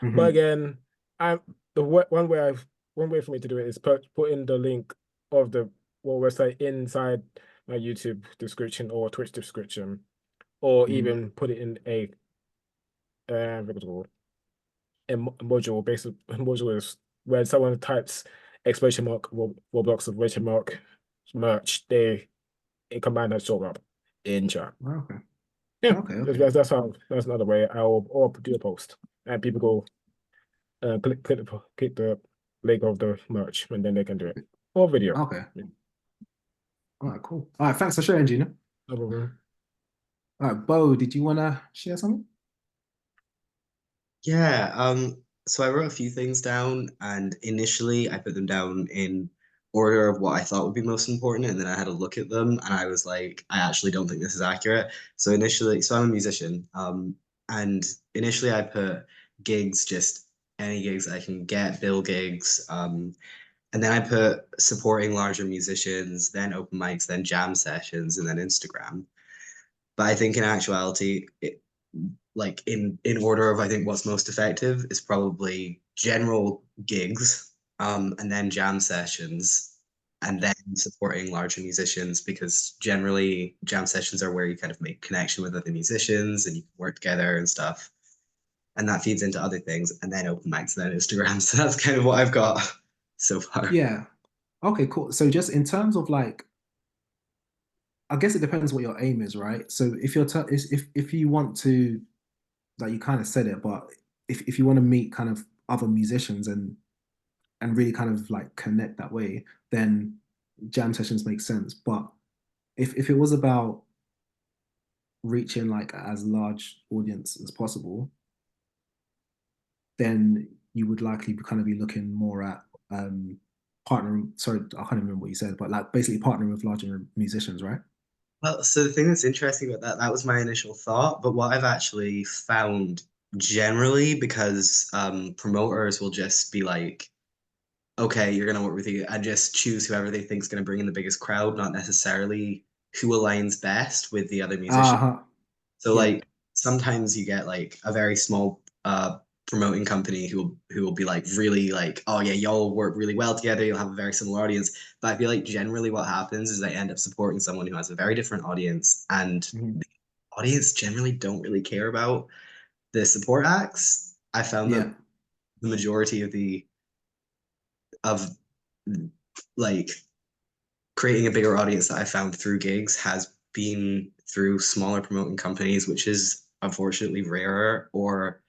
but Mm-hmm. again, I one way for me to do it is put in the link of the website inside my YouTube description or Twitch description, or Mm-hmm. even put it in what's it called? Module. Basically, module is where someone types exclamation mark Roblox exclamation mark merch. It combine that show up in chat. Okay. Yeah, Okay. that's another way. Or do a post and people go click the link of the merch and then they can do it or video. Okay. Yeah, All right, cool. All right, thanks for sharing, Gina. no problem. All right, Bo, did you want to share something? Yeah, so I wrote a few things down, and initially I put them down in order of what I thought would be most important, and then I had a look at them, and I was like, I actually don't think this is accurate. So I'm a musician, and initially I put gigs, just any gigs I can get, bill gigs, and then I put supporting larger musicians, then open mics, then jam sessions, and then Instagram. But I think in actuality, like in order of I think what's most effective is probably general gigs, and then jam sessions, and then supporting larger musicians because generally jam sessions are where you kind of make connection with other musicians and you can work together and stuff. And that feeds into other things, and then open mics, and then Instagram. So that's kind of what I've got so far. Yeah. Okay, cool. So just in terms of like, I guess it depends what your aim is, right? So if you want to, like you kind of said it, but if you want to meet kind of other musicians and really kind of like connect that way, then jam sessions make sense. But if it was about reaching like as large audience as possible, then you would likely kind of be looking more at partnering. Sorry, I can't remember what you said, but like basically partnering with larger musicians, right? Well, so the thing that's interesting about that was my initial thought, but what I've actually found generally, because promoters will just be like, okay, you're gonna work with you, and just choose whoever they think is gonna bring in the biggest crowd, not necessarily who aligns best with the other musicians. Uh-huh. So Yeah. like sometimes you get like a very small promoting company who will be like really like, oh yeah, y'all work really well together, you'll have a very similar audience. But I feel like generally what happens is they end up supporting someone who has a very different audience, and Mhm. the audience generally don't really care about the support acts. I found Yeah. that the majority of like creating a bigger audience that I found through gigs has been through smaller promoting companies, which is unfortunately rarer, or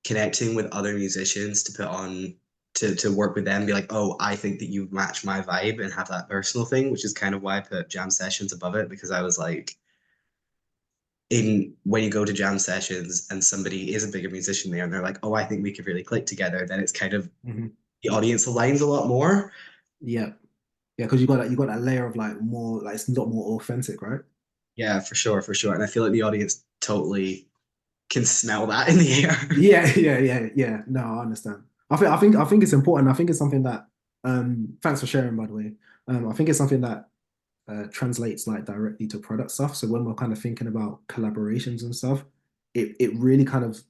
connecting with other musicians to put on to work with them, be like, oh, I think that you match my vibe, and have that personal thing, which is kind of why I put jam sessions above it, because I was like, in when you go to jam sessions and somebody is a bigger musician there and they're like, oh, I think we could really click together, then it's kind of Mhm. the audience aligns a lot more. Yeah. Yeah, because you got that layer of like more like it's a lot more authentic, right? Yeah, for sure, for sure. And I feel like the audience totally can smell that in the air. Yeah, yeah. No, I understand. I think it's important. I think it's something that thanks for sharing, by the way. I think it's something that translates like directly to product stuff. So when we're kind of thinking about collaborations and stuff, it really kind of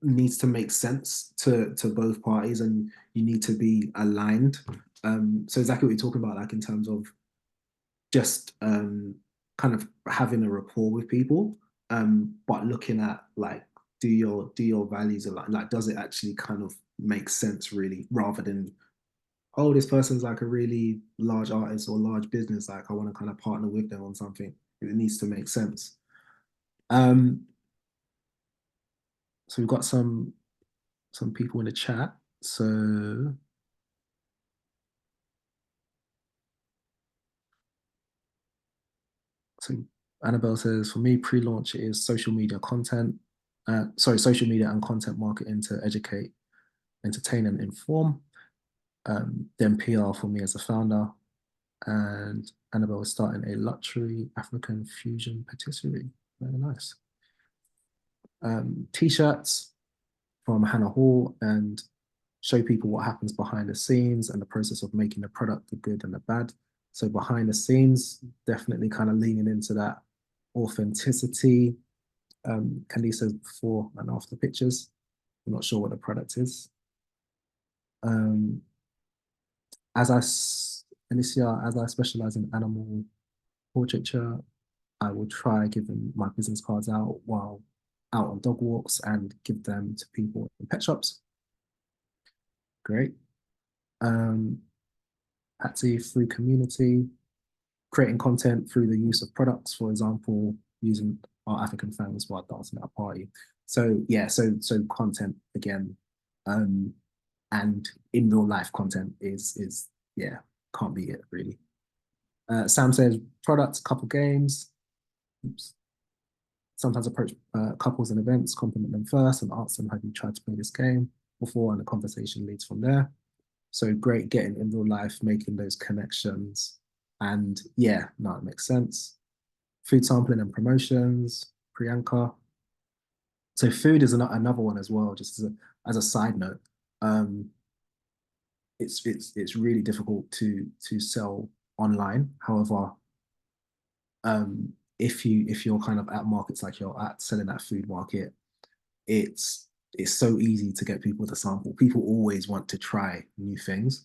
needs to make sense to both parties, and you need to be aligned. So exactly what you're talking about, like in terms of just kind of having a rapport with people, but looking at like do your values align? Like does it actually kind of make sense really, rather than oh this person's like a really large artist or large business, like I want to kind of partner with them on something. It needs to make sense. Um, so we've got some people in the chat. So so Annabelle says, for me, pre-launch is social media content. Social media and content marketing to educate, entertain, and inform. Then PR for me as a founder. And Annabelle is starting a luxury African fusion patisserie. Very nice. T-shirts from Hannah Hall, and show people what happens behind the scenes and the process of making the product, the good and the bad. So behind the scenes, definitely kind of leaning into that authenticity. Candice says before and after pictures. I'm not sure what the product is. As I Alicia, as I specialize in animal portraiture, I will try giving my business cards out while out on dog walks and give them to people in pet shops. Great. Patsy, through community, creating content through the use of products, for example, using our African fans while dancing at a party. So yeah, so content again, and in real life content is yeah, can't be it really. Sam says products, couple games. Oops. Sometimes approach couples and events, compliment them first and ask them, have you tried to play this game before? And the conversation leads from there. So great getting in real life, making those connections. And yeah, no, it makes sense. Food sampling and promotions, Priyanka. So food is another one as well, just as a side note. It's really difficult to sell online. However, if you're kind of at markets like you're at selling at food market, it's so easy to get people to sample. People always want to try new things.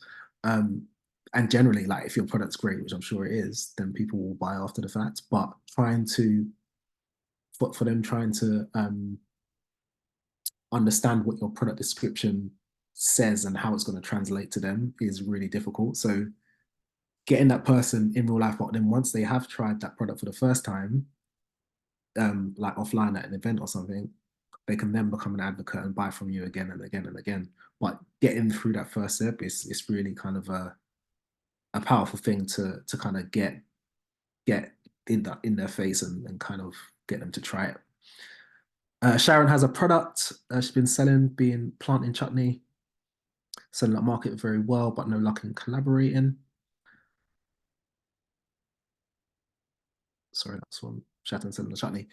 And generally, like if your product's great, which I'm sure it is, then people will buy after the fact. But for them trying to understand what your product description says and how it's going to translate to them is really difficult. So getting that person in real life, but then once they have tried that product for the first time, like offline at an event or something, they can then become an advocate and buy from you again and again and again. But getting through that first step is really kind of a powerful thing to kind of get in their face and kind of get them to try it. Sharon has a product she's been selling, being plantain chutney, selling that market very well, but no luck in collaborating. Sorry, that's one Sharon selling the chutney.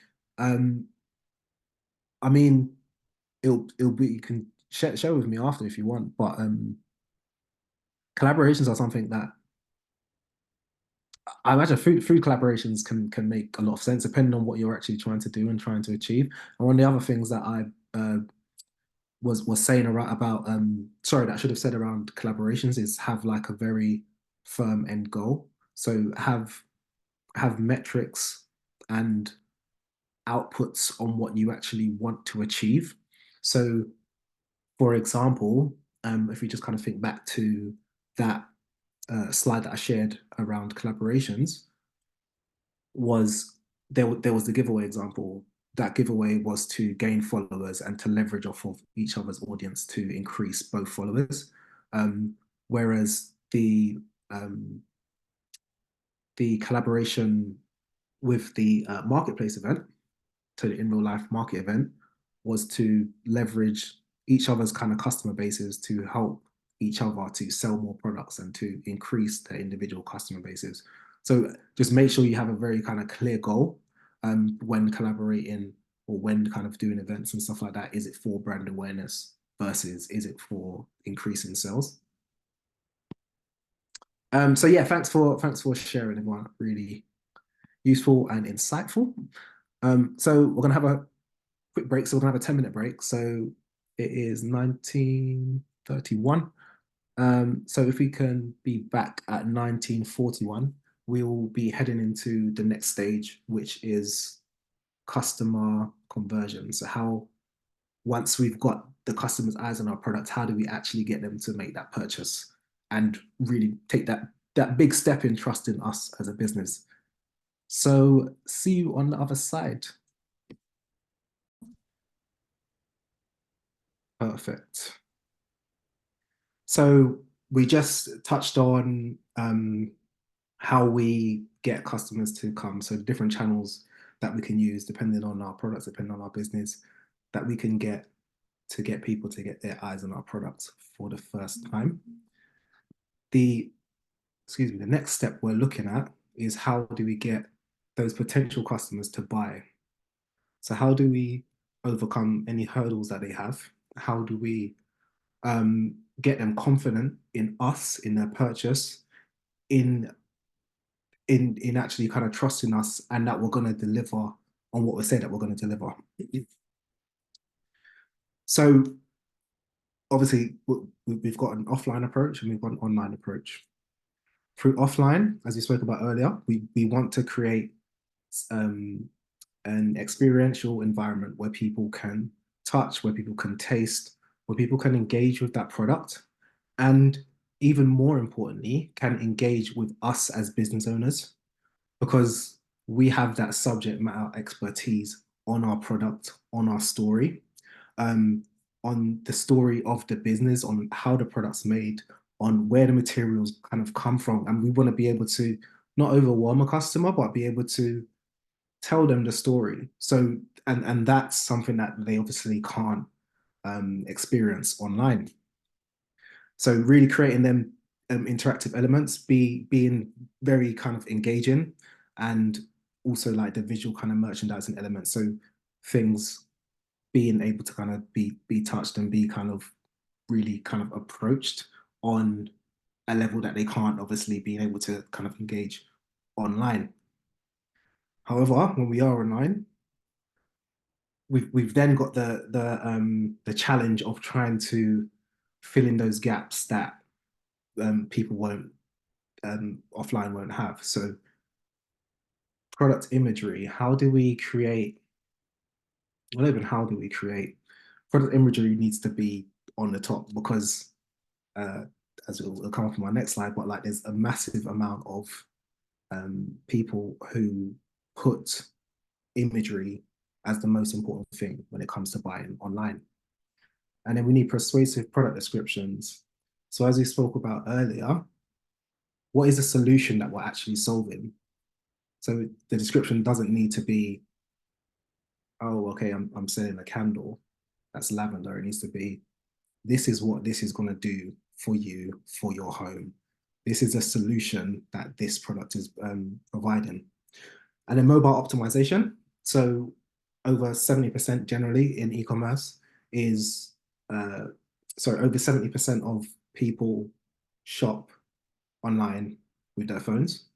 I mean, it'll be, you can share with me after if you want, but collaborations are something that I imagine food collaborations can make a lot of sense depending on what you're actually trying to do and trying to achieve. And one of the other things that I was saying around about sorry, that I should have said around collaborations is have like a very firm end goal. So have metrics and outputs on what you actually want to achieve. So, for example, if we just kind of think back to that slide that I shared around collaborations, was there was the giveaway example. That giveaway was to gain followers and to leverage off of each other's audience to increase both followers. Whereas the collaboration with the marketplace event, so the in real life market event, was to leverage each other's kind of customer bases to help each other to sell more products and to increase their individual customer bases. So just make sure you have a very kind of clear goal when collaborating or when kind of doing events and stuff like that. Is it for brand awareness versus is it for increasing sales? So yeah, thanks for sharing, everyone. Really useful and insightful. So we're gonna have a quick break. So we're gonna have a 10-minute break. So it is 19:31. So if we can be back at 19:41, we will be heading into the next stage, which is customer conversion. So how, once we've got the customer's eyes on our product, how do we actually get them to make that purchase and really take that big step in trusting us as a business? So see you on the other side. Perfect. So we just touched on how we get customers to come. So the different channels that we can use depending on our products, depending on our business, that we can get to get people to get their eyes on our products for the first time. The next step we're looking at is how do we get those potential customers to buy? So how do we overcome any hurdles that they have? How do we get them confident in us, in their purchase, in actually kind of trusting us and that we're going to deliver on what we say that we're going to deliver. So obviously we've got an offline approach and we've got an online approach. Through offline, as we spoke about earlier, we want to create an experiential environment where people can touch, where people can taste, where people can engage with that product, and even more importantly, can engage with us as business owners, because we have that subject matter expertise on our product, on our story, on the story of the business, on how the product's made, on where the materials kind of come from. And we want to be able to not overwhelm a customer, but be able to tell them the story. So, and that's something that they obviously can't experience online. So really creating them interactive elements, being very kind of engaging, and also like the visual kind of merchandising elements. So things being able to kind of be touched and be kind of really kind of approached on a level that they can't obviously be able to kind of engage online. However, when we are online, we've then got the challenge of trying to fill in those gaps that people won't offline won't have. So product imagery, how do we create, not even how do we create, product imagery needs to be on the top, because as it'll come up on my next slide, but like there's a massive amount of people who put imagery as the most important thing when it comes to buying online. And then we need persuasive product descriptions. So as we spoke about earlier, what is the solution that we're actually solving? So the description doesn't need to be, oh, okay, I'm selling a candle, that's lavender. It needs to be, this is what this is going to do for you, for your home. This is a solution that this product is providing. And then mobile optimization. So over 70% generally in e-commerce is, over 70% of people shop online with their phones.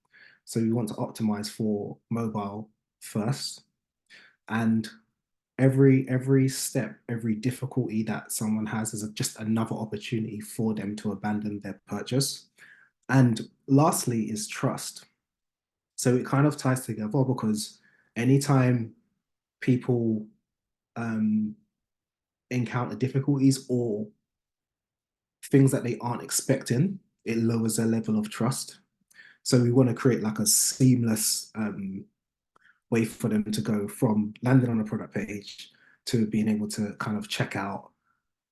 So we want to optimize for mobile first. And every step, every difficulty that someone has is just another opportunity for them to abandon their purchase. And lastly is trust. So it kind of ties together because anytime people encounter difficulties or things that they aren't expecting, it lowers their level of trust. So we want to create like a seamless way for them to go from landing on a product page to being able to kind of check out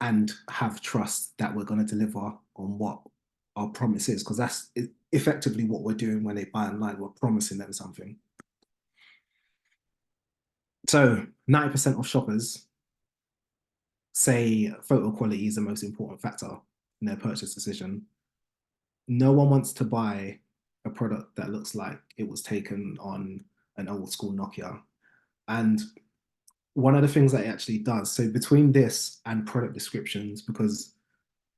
and have trust that we're going to deliver on what our promise is, because that's effectively what we're doing when they buy online. We're promising them something. So 90% of shoppers say photo quality is the most important factor in their purchase decision. No one wants to buy a product that looks like it was taken on an old school Nokia. And one of the things that it actually does, so between this and product descriptions, because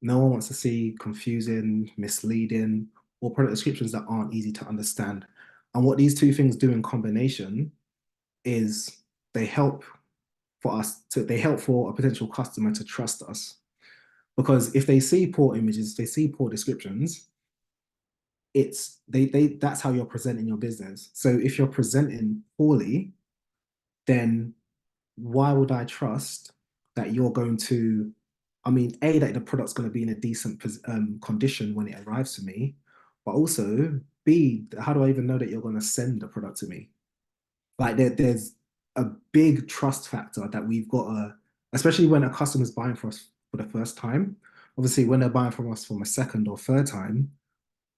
no one wants to see confusing, misleading, or product descriptions that aren't easy to understand. And what these two things do in combination is they help for a potential customer to trust us. Because if they see poor images, they see poor descriptions, that's how you're presenting your business. So if you're presenting poorly, then why would I trust that you're going to, I mean, A, that the product's going to be in a decent condition when it arrives to me, but also B, how do I even know that you're going to send the product to me? Like there's a big trust factor that we've got, especially when a customer's buying for us for the first time. Obviously, when they're buying from us from a second or third time,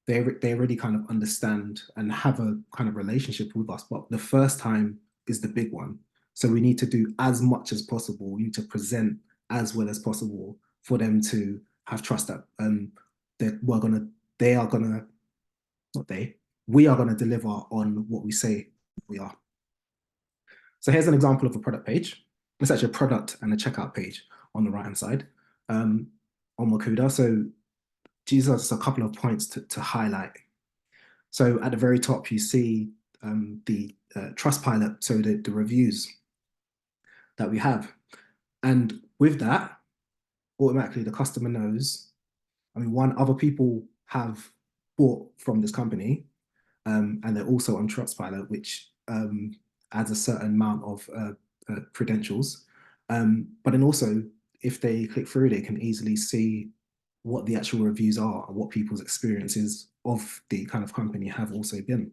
they already kind of understand and have a kind of relationship with us. But the first time is the big one. So we need to do as much as possible. We need to present as well as possible for them to have trust that we are gonna deliver on what we say we are. So here's an example of a product page. It's actually a product and a checkout page on the right-hand side on Mokuda. So these are just a couple of points to highlight. So at the very top, you see the Trustpilot, so the reviews that we have. And with that, automatically the customer knows, I mean, one, other people have bought from this company, and they're also on Trustpilot, which adds a certain amount of credentials. But then also, if they click through, they can easily see what the actual reviews are and what people's experiences of the kind of company have also been.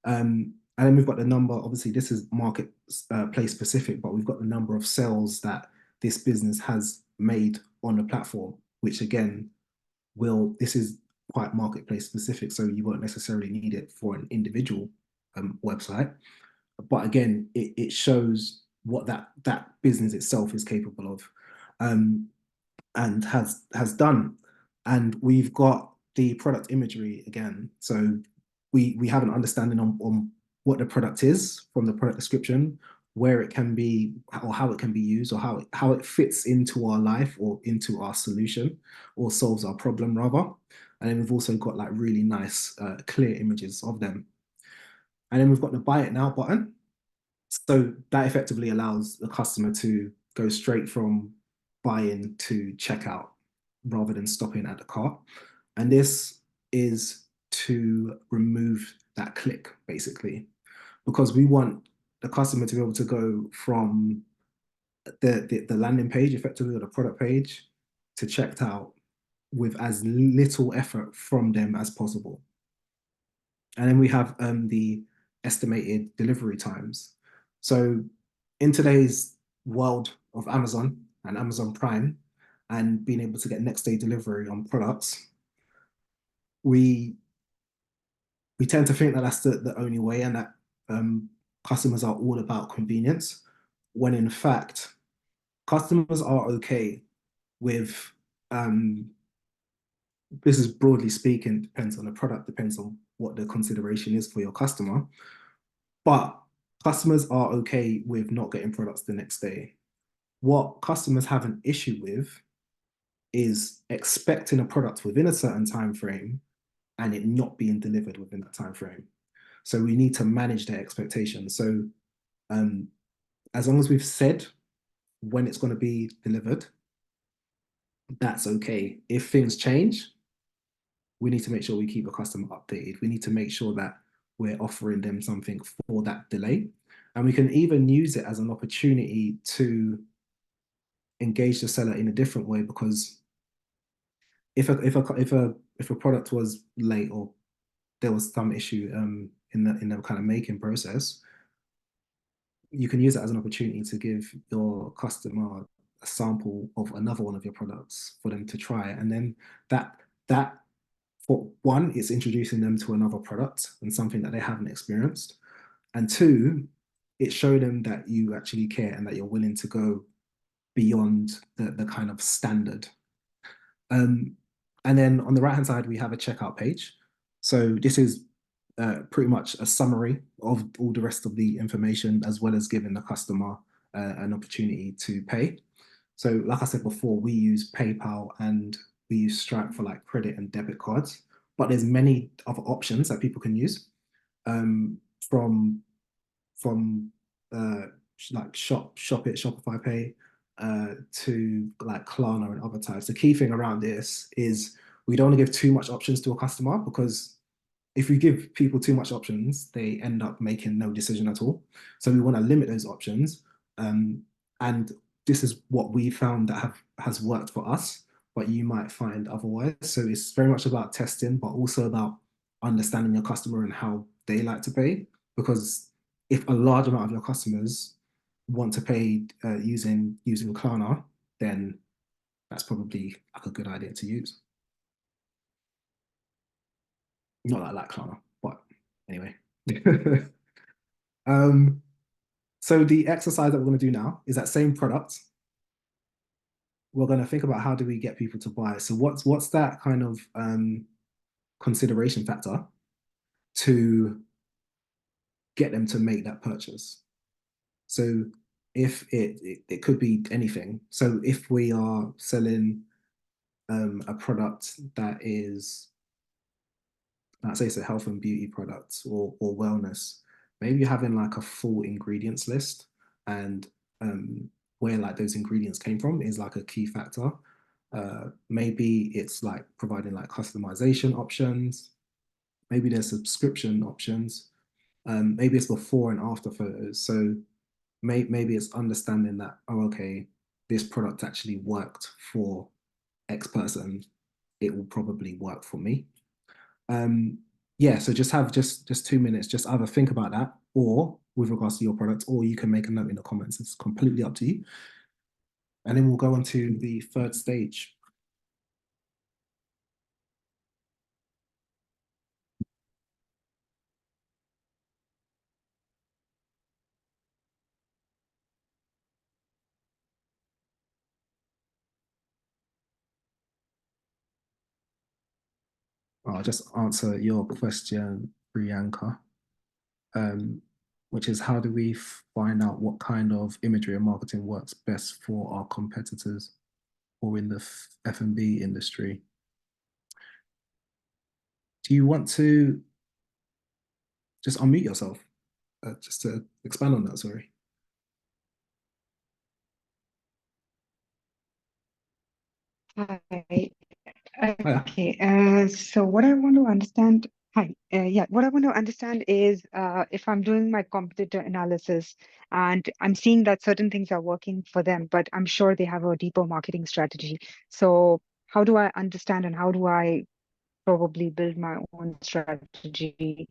And then we've got the number, obviously this is marketplace specific, but we've got the number of sales that this business has made on the platform, which again, this is quite marketplace specific, so you won't necessarily need it for an individual website. But again, it shows what that business itself is capable of. And has done. And we've got the product imagery again. So we have an understanding on what the product is from the product description, where it can be, or how it can be used, or how it fits into our life or into our solution, or solves our problem rather. And then we've also got like really nice clear images of them. And then we've got the buy it now button. So that effectively allows the customer to go straight from buy-in to checkout rather than stopping at the cart. And this is to remove that click, basically, because we want the customer to be able to go from the landing page, effectively, or the product page, to checked out with as little effort from them as possible. And then we have the estimated delivery times. So in today's world of Amazon and Amazon Prime and being able to get next day delivery on products, we tend to think that that's the only way, and that customers are all about convenience, when in fact, customers are okay with, this is broadly speaking, depends on the product, depends on what the consideration is for your customer, but customers are okay with not getting products the next day. What customers have an issue with is expecting a product within a certain time frame and it not being delivered within that time frame. So we need to manage their expectations. So as long as we've said when it's going to be delivered, that's okay. If things change, we need to make sure we keep the customer updated. We need to make sure that we're offering them something for that delay. And we can even use it as an opportunity to engage the seller in a different way, because if a product was late or there was some issue in the kind of making process, you can use it as an opportunity to give your customer a sample of another one of your products for them to try. And then that for one, it's introducing them to another product and something that they haven't experienced. And two, it showed them that you actually care and that you're willing to go beyond the kind of standard. And then on the right-hand side, we have a checkout page. So this is pretty much a summary of all the rest of the information, as well as giving the customer an opportunity to pay. So like I said before, we use PayPal and we use Stripe for like credit and debit cards, but there's many other options that people can use, from like Shopit, Shopify Pay, to like Klarna and other types. The key thing around this is we don't want to give too much options to a customer, because if we give people too much options, they end up making no decision at all. So we want to limit those options. And this is what we found that has worked for us, but you might find otherwise. So it's very much about testing, but also about understanding your customer and how they like to pay. Because if a large amount of your customers want to pay using Klarna, then that's probably like a good idea to use. Not that I like Klarna, but anyway. So the exercise that we're going to do now is that same product. We're going to think about how do we get people to buy. So what's that kind of consideration factor to get them to make that purchase? So if it could be anything. So if we are selling a product that is, let's say it's a health and beauty product or wellness, maybe having like a full ingredients list, and where like those ingredients came from is like a key factor. Maybe it's like providing like customization options. Maybe there's subscription options. Maybe it's before and after photos. So maybe it's understanding that, oh, okay, this product actually worked for X person. It will probably work for me. Yeah, so just have just 2 minutes, just either think about that, or with regards to your product, or you can make a note in the comments. It's completely up to you. And then we'll go on to the third stage. I'll just answer your question, Priyanka, which is how do we find out what kind of imagery and marketing works best for our competitors or in the F&B industry? Do you want to just unmute yourself, just to expand on that, sorry? Hi. Okay. So what I want to understand, what I want to understand is if I'm doing my competitor analysis and I'm seeing that certain things are working for them, but I'm sure they have a deeper marketing strategy. So how do I understand and how do I probably build my own strategy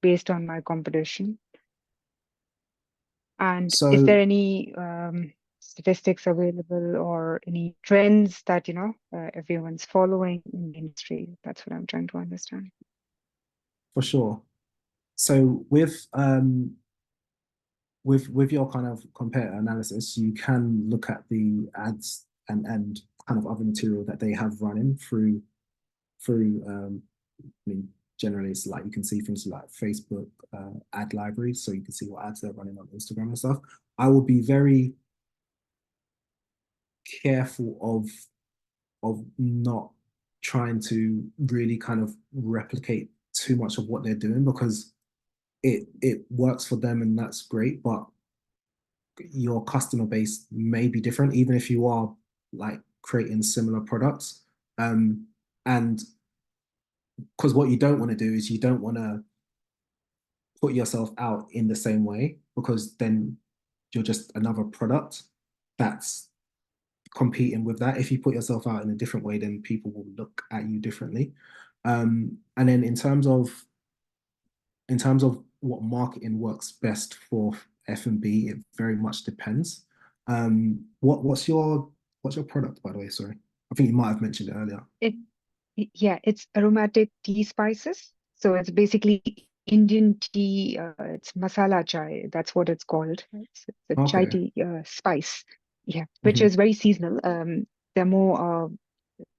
based on my competition? And is So there any statistics available or any trends that everyone's following in the industry? That's what I'm trying to understand. for sure. So with your kind of competitor analysis, you can look at the ads and kind of other material that they have running through I mean, generally it's like you can see things like Facebook ad libraries, so you can see what ads they're running on Instagram and stuff. I would be very careful of not trying to really kind of replicate too much of what they're doing, because it works for them and that's great, but your customer base may be different, even if you are like creating similar products. And because what you don't want to do is you don't want to put yourself out in the same way, because then you're just another product that's competing with that. If you put yourself out in a different way, then people will look at you differently. And then in terms of what marketing works best for F&B, it very much depends. What's your product, by the way? Sorry, I think you might have mentioned it earlier. Yeah, it's aromatic tea spices. So it's basically Indian tea. It's masala chai. That's what it's called. It's a chai Okay. tea spice. Yeah, which Mhm. is very seasonal. They're more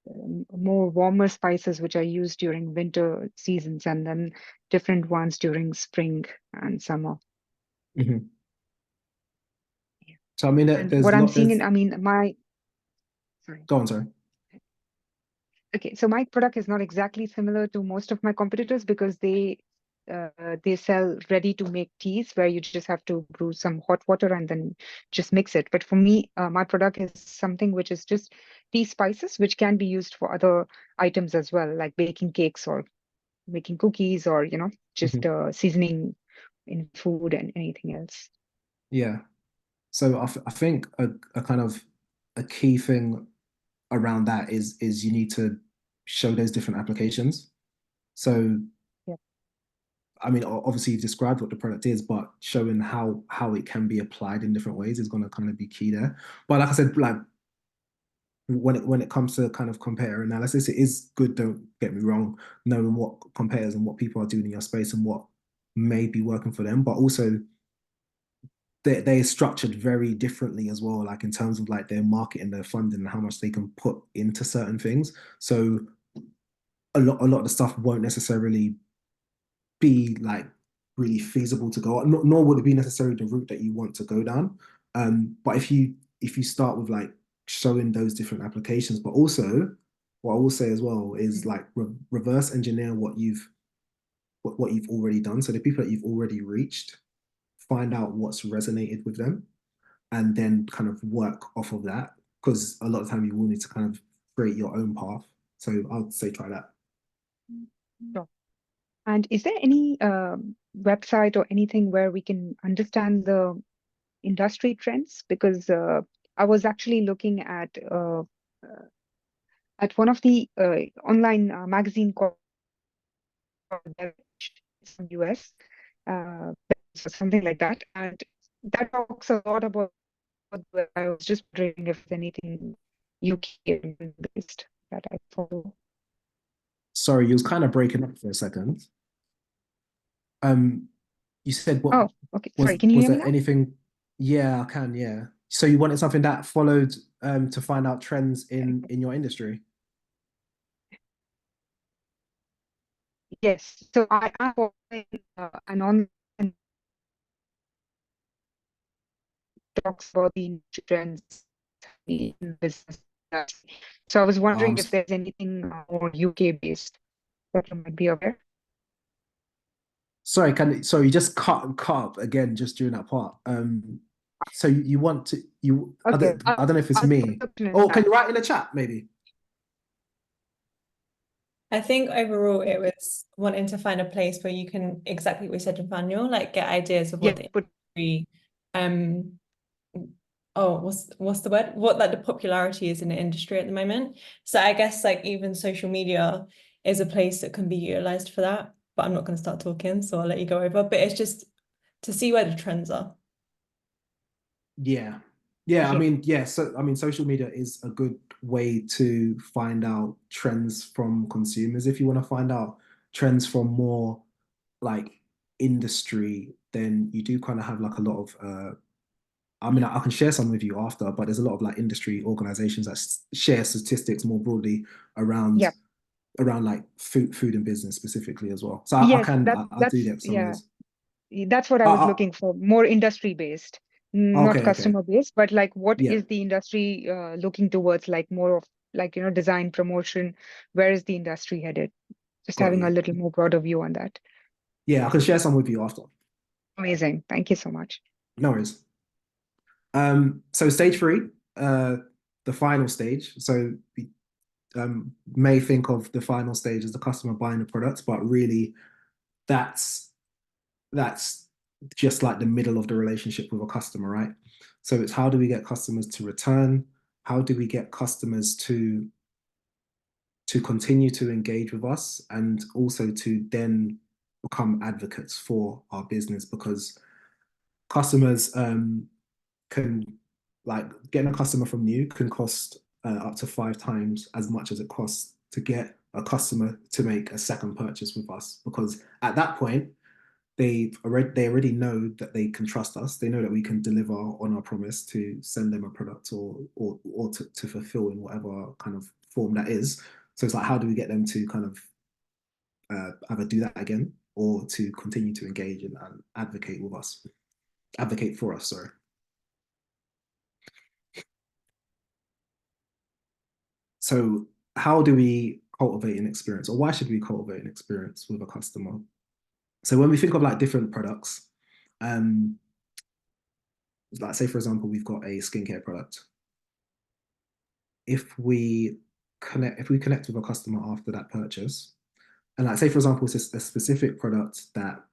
warmer spices which are used during winter seasons, and then different ones during spring and summer. Mhm. So I mean, And there's what I'm lot. seeing There's in, I mean, sorry. Go on, sorry. Okay, so my product is not exactly similar to most of my competitors because they sell ready to make teas where you just have to brew some hot water and then just mix it. But for me, my product is something which is just tea spices, which can be used for other items as well, like baking cakes or making cookies, or just Mhm. seasoning in food and anything else. Yeah. So I think a kind of a key thing around that is you need to show those different applications. So Yeah. I mean, obviously you've described what the product is, but showing how it can be applied in different ways is going to kind of be key there. But like I said, like when it comes to kind of compare analysis, it is good, don't get me wrong, knowing what compares and what people are doing in your space and what may be working for them, but also they're structured very differently as well, like in terms of like their marketing, their funding, and how much they can put into certain things. So a lot of the stuff won't necessarily be like really feasible to go on, nor would it be necessarily the route that you want to go down. But if you start with like showing those different applications, but also what I will say as well is like reverse engineer what you've already done. So the people that you've already reached, find out what's resonated with them, and then kind of work off of that. Because a lot of time you will need to kind of create your own path. So I'd say try that. Sure. And is there any website or anything where we can understand the industry trends? Because I was actually looking at one of the online magazine called from US, so something like that, and that talks a lot about. I was just wondering if there's anything UK based that I follow. Sorry, you was kind of breaking up for a second. You said what Oh, okay. Sorry, can you was hear me there now? anything? Yeah, I can. Yeah. So you wanted something that followed to find out trends in your industry. Yes. So I am following an online talks about the trends in business. So I was wondering if there's anything more UK based that you might be aware. Sorry, you just cut up again just during that part. So you want to Okay. I don't know if it's I'll put me. it in Oh, can chat. you write in the chat maybe? I think overall it was wanting to find a place where you can, exactly what we said, Nathaniel, like get ideas of what Yeah, the industry, what's the word? What like the popularity is in the industry at the moment. So I guess like even social media is a place that can be utilized for that. But I'm not going to start talking, so I'll let you go over. But it's just to see where the trends are. Yeah. Yeah, I Yeah. mean, yeah, so I mean social media is a good way to find out trends from consumers. If you want to find out trends from more like industry, then you do kind of have like a lot of I mean, I can share some with you after, but there's a lot of like industry organizations that share statistics more broadly around Yeah. like food and business specifically as well. So Yes, I'll do that's get some of those. that's what I was looking for, more industry based, not Okay. customer based, but like what Yeah, is the industry looking towards, like more of like, design promotion, where is the industry headed? Just got having a you. little more broader view on that. Yeah, I can share some with you after. Amazing. Thank you so much. No worries. So stage three, the final stage. So we may think of the final stage as the customer buying the product, but really that's just like the middle of the relationship with a customer, right? So it's how do we get customers to return? How do we get customers to continue to engage with us and also to then become advocates for our business, because customers can, like, getting a customer from you can cost up to 5 times as much as it costs to get a customer to make a second purchase with us, because at that point they already know that they can trust us. They know that we can deliver on our promise to send them a product or to fulfill in whatever kind of form that is. So it's like, how do we get them to kind of either do that again or to continue to engage and advocate with us, advocate for us, sorry. So how do we cultivate an experience, or why should we cultivate an experience with a customer? So when we think of like different products, like say for example, we've got a skincare product. If we connect with a customer after that purchase, and like say for example, it's a specific product that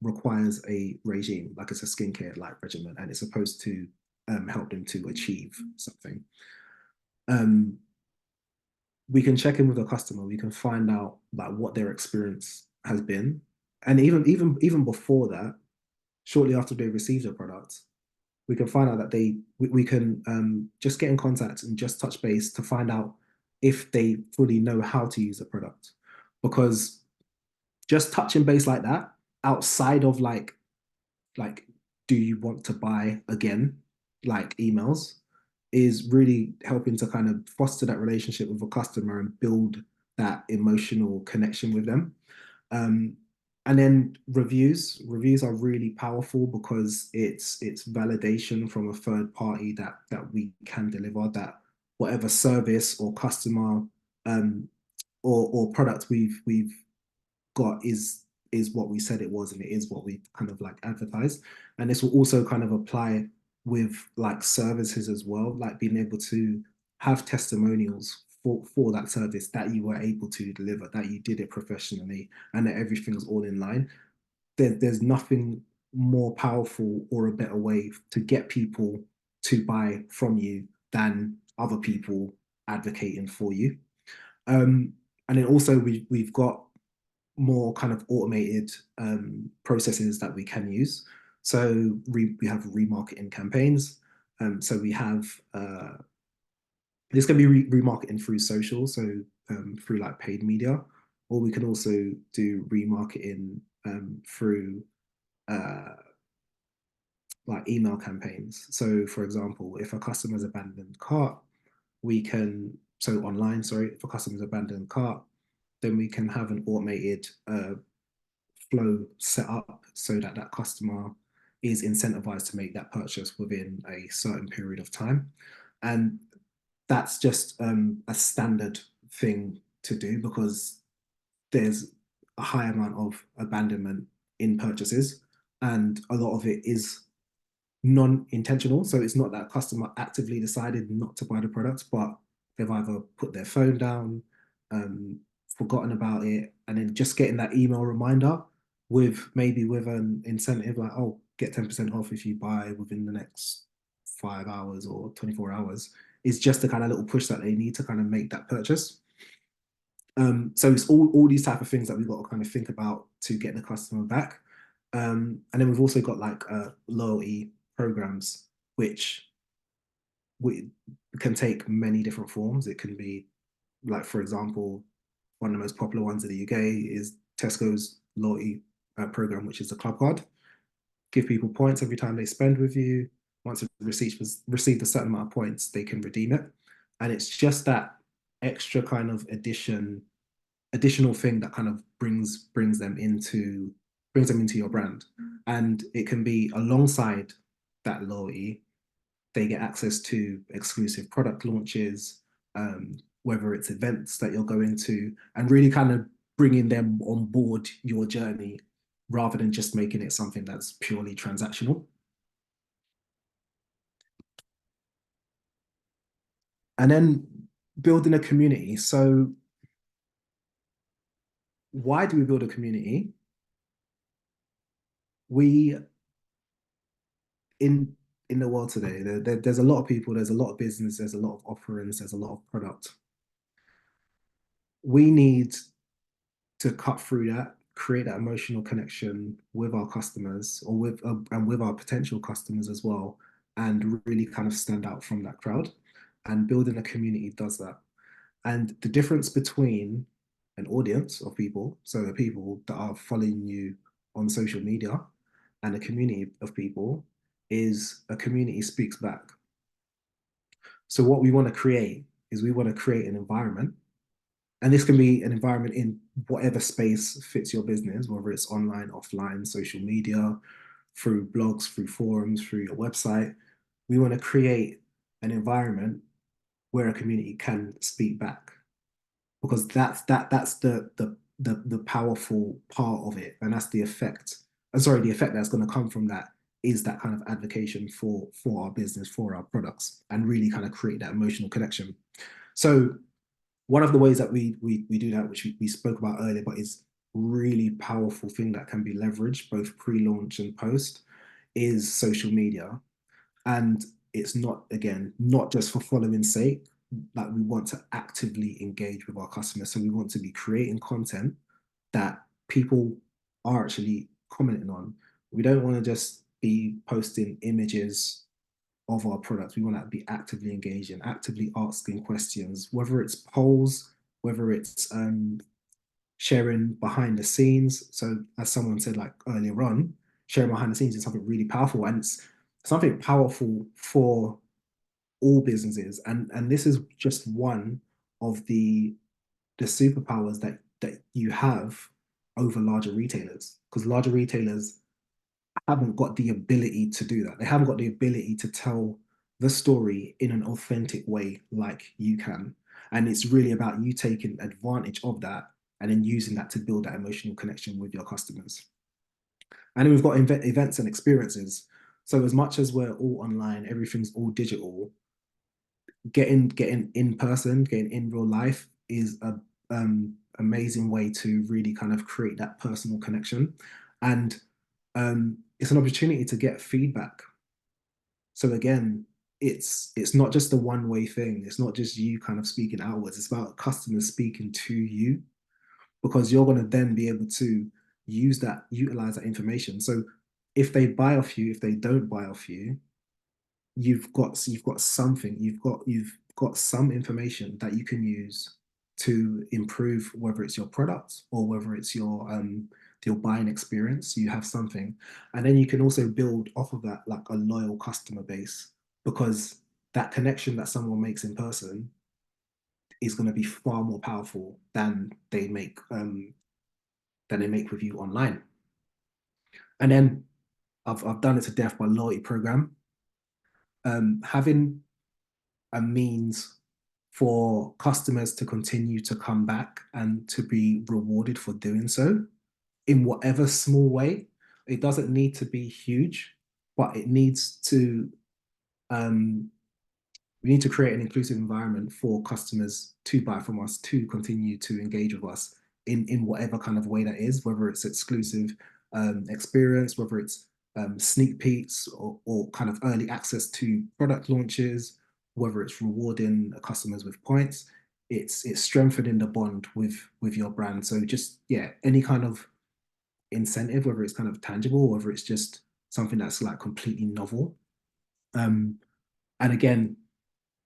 requires a regime, like it's a skincare like regimen, and it's supposed to help them to achieve something. We can check in with the customer. We can find out like what their experience has been, and even before that, shortly after they receive the product, we can find out that we can just get in contact and just touch base to find out if they fully know how to use the product. Because just touching base like that, outside of like do you want to buy again, like emails, is really helping to kind of foster that relationship with a customer and build that emotional connection with them. And then reviews are really powerful because it's validation from a third party that we can deliver, that whatever service or customer or product we've got is what we said it was, and it is what we kind of like advertised. And this will also kind of apply with like services as well, like being able to have testimonials for that service, that you were able to deliver, that you did it professionally, and that everything's all in line. There's nothing more powerful or a better way to get people to buy from you than other people advocating for you. And then also we've got more kind of automated processes that we can use. So we have remarketing campaigns. So we have this can be remarketing through social, so through like paid media, or we can also do remarketing through like email campaigns. So for example, if a customer's abandoned cart, we can, so online, sorry, if a customer's abandoned cart, then we can have an automated flow set up so that that customer is incentivized to make that purchase within a certain period of time. And that's just a standard thing to do because there's a high amount of abandonment in purchases, and a lot of it is non-intentional. So it's not that customer actively decided not to buy the product, but they've either put their phone down, forgotten about it, and then just getting that email reminder with maybe with an incentive like, oh, get 10% off if you buy within the next 5 hours or 24 hours, is just the kind of little push that they need to kind of make that purchase. So it's all these type of things that we've got to kind of think about to get the customer back. And then we've also got like loyalty programs, which we can take many different forms. It can be like, for example, one of the most popular ones in the UK is Tesco's loyalty program, which is the Club Card. Give people points every time they spend with you. Once they've received a certain amount of points, they can redeem it. And it's just that extra kind of additional thing that kind of brings them into your brand. And it can be alongside that loyalty, they get access to exclusive product launches, whether it's events that you're going to, and really kind of bringing them on board your journey rather than just making it something that's purely transactional. And then building a community. So why do we build a community? We in the world today, there's a lot of people, there's a lot of business, there's a lot of offerings, there's a lot of product. We need to cut through that, create that emotional connection with our customers or with and with our potential customers as well, and really kind of stand out from that crowd. And building a community does that. And the difference between an audience of people, so the people that are following you on social media, and a community of people, is a community speaks back. So what we want to create is we want to create an environment, and this can be an environment in whatever space fits your business, whether it's online, offline, social media, through blogs, through forums, through your website. We want to create an environment where a community can speak back, because that's the powerful part of it, and that's the effect. I'm sorry, the effect that's going to come from that is that kind of advocacy for our business, for our products, and really kind of create that emotional connection. So one of the ways that we do that, which we spoke about earlier, but is really powerful thing that can be leveraged both pre-launch and post, is social media. And it's not, again, not just for following sake. Like, we want to actively engage with our customers. So we want to be creating content that people are actually commenting on. We don't want to just be posting images of our products. We want to be actively engaging, actively asking questions, whether it's polls, whether it's sharing behind the scenes. So as someone said like earlier on, sharing behind the scenes is something really powerful, and it's something powerful for all businesses. And this is just one of the superpowers that you have over larger retailers, because larger retailers haven't got the ability to do that. They haven't got the ability to tell the story in an authentic way like you can. And it's really about you taking advantage of that and then using that to build that emotional connection with your customers. And then we've got events and experiences. So as much as we're all online, everything's all digital, getting in person, getting in real life is a amazing way to really kind of create that personal connection. And it's an opportunity to get feedback. So again, it's not just a one-way thing. It's not just you kind of speaking outwards. It's about customers speaking to you, because you're going to then be able to utilize that information. So if they buy off you, if they don't buy off you, you've got something, you've got some information that you can use to improve, whether it's your product or whether it's your buying experience. You have something, and then you can also build off of that like a loyal customer base, because that connection that someone makes in person is going to be far more powerful than they make with you online. And then I've done it to death by loyalty program. Having a means for customers to continue to come back and to be rewarded for doing so in whatever small way. It doesn't need to be huge, but it needs to, we need to create an inclusive environment for customers to buy from us, to continue to engage with us in whatever kind of way that is, whether it's exclusive experience, whether it's sneak peeks or kind of early access to product launches, whether it's rewarding customers with points. It's strengthening the bond with your brand. So just, yeah, any kind of incentive, whether it's kind of tangible, whether it's just something that's like completely novel. And again,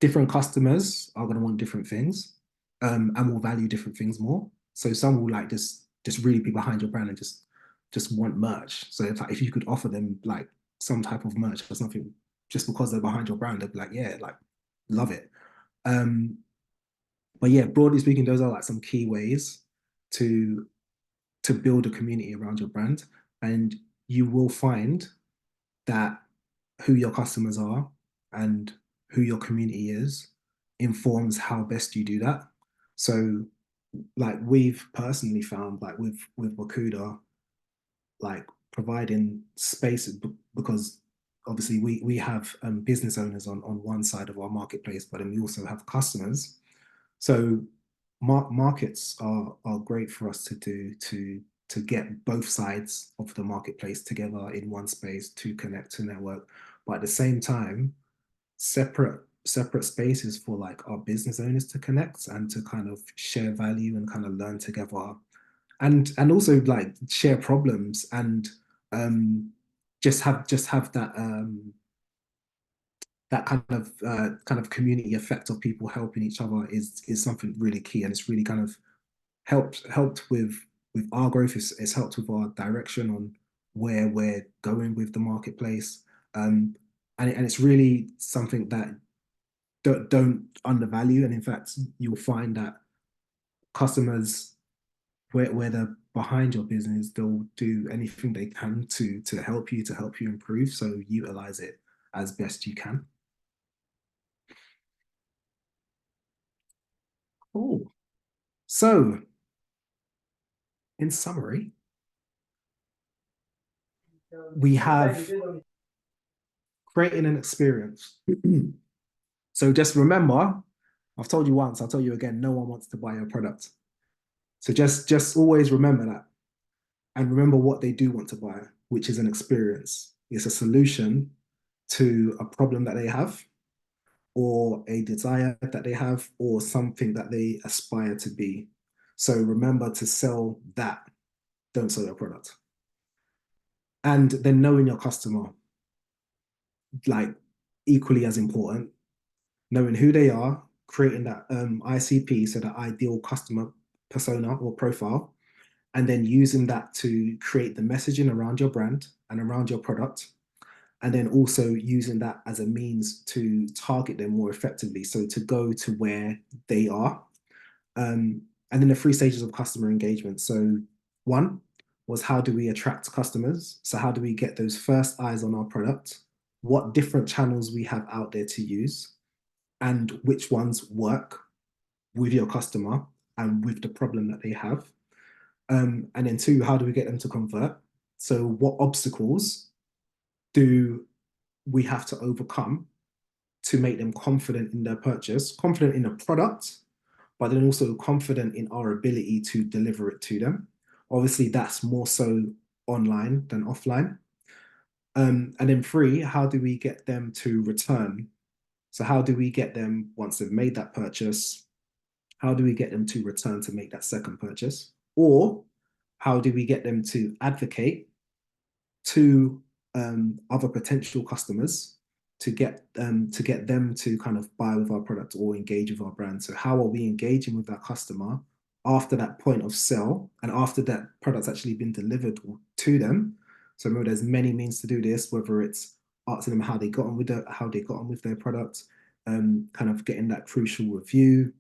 different customers are going to want different things, and will value different things more. So some will like just really be behind your brand and just want merch. So if you could offer them like some type of merch or something just because they're behind your brand, they'd be like, yeah, like love it. But yeah, broadly speaking, those are like some key ways to build a community around your brand. And you will find that who your customers are and who your community is informs how best you do that. So like we've personally found like with Wakuda, like providing space because obviously we have business owners on one side of our marketplace, but then we also have customers. So markets are great for us to do to get both sides of the marketplace together in one space to connect, to network, but at the same time, separate spaces for like our business owners to connect and to kind of share value and kind of learn together, and also like share problems and just have that kind of community effect of people helping each other is something really key, and it's really kind of helped with our growth. It's helped with our direction on where we're going with the marketplace, and it's really something that don't undervalue, and in fact you'll find that customers, where they're behind your business, they'll do anything they can to help you improve, so utilize it as best you can. Cool. So, in summary, we have creating an experience. So just remember, I've told you once, I'll tell you again, no one wants to buy your product. So just always remember that. And remember what they do want to buy, which is an experience. It's a solution to a problem that they have, or a desire that they have, or something that they aspire to be. So remember to sell that. Don't sell your product. And then knowing your customer, like equally as important, knowing who they are, creating that ICP, so the ideal customer persona or profile, and then using that to create the messaging around your brand and around your product. And then also using that as a means to target them more effectively. So to go to where they are. And then the 3 stages of customer engagement. So 1 was, how do we attract customers? So how do we get those first eyes on our product? What different channels we have out there to use, and which ones work with your customer and with the problem that they have. And then 2, how do we get them to convert? So what obstacles do we have to overcome to make them confident in their purchase, confident in the product, but then also confident in our ability to deliver it to them? Obviously, that's more so online than offline. And then 3, how do we get them to return? So how do we get them, once they've made that purchase, how do we get them to return to make that second purchase? Or how do we get them to advocate to other potential customers to get them to kind of buy with our product or engage with our brand? So how are we engaging with that customer after that point of sale and after that product's actually been delivered to them? So remember, there's many means to do this, whether it's asking them how they got on with their product, kind of getting that crucial review,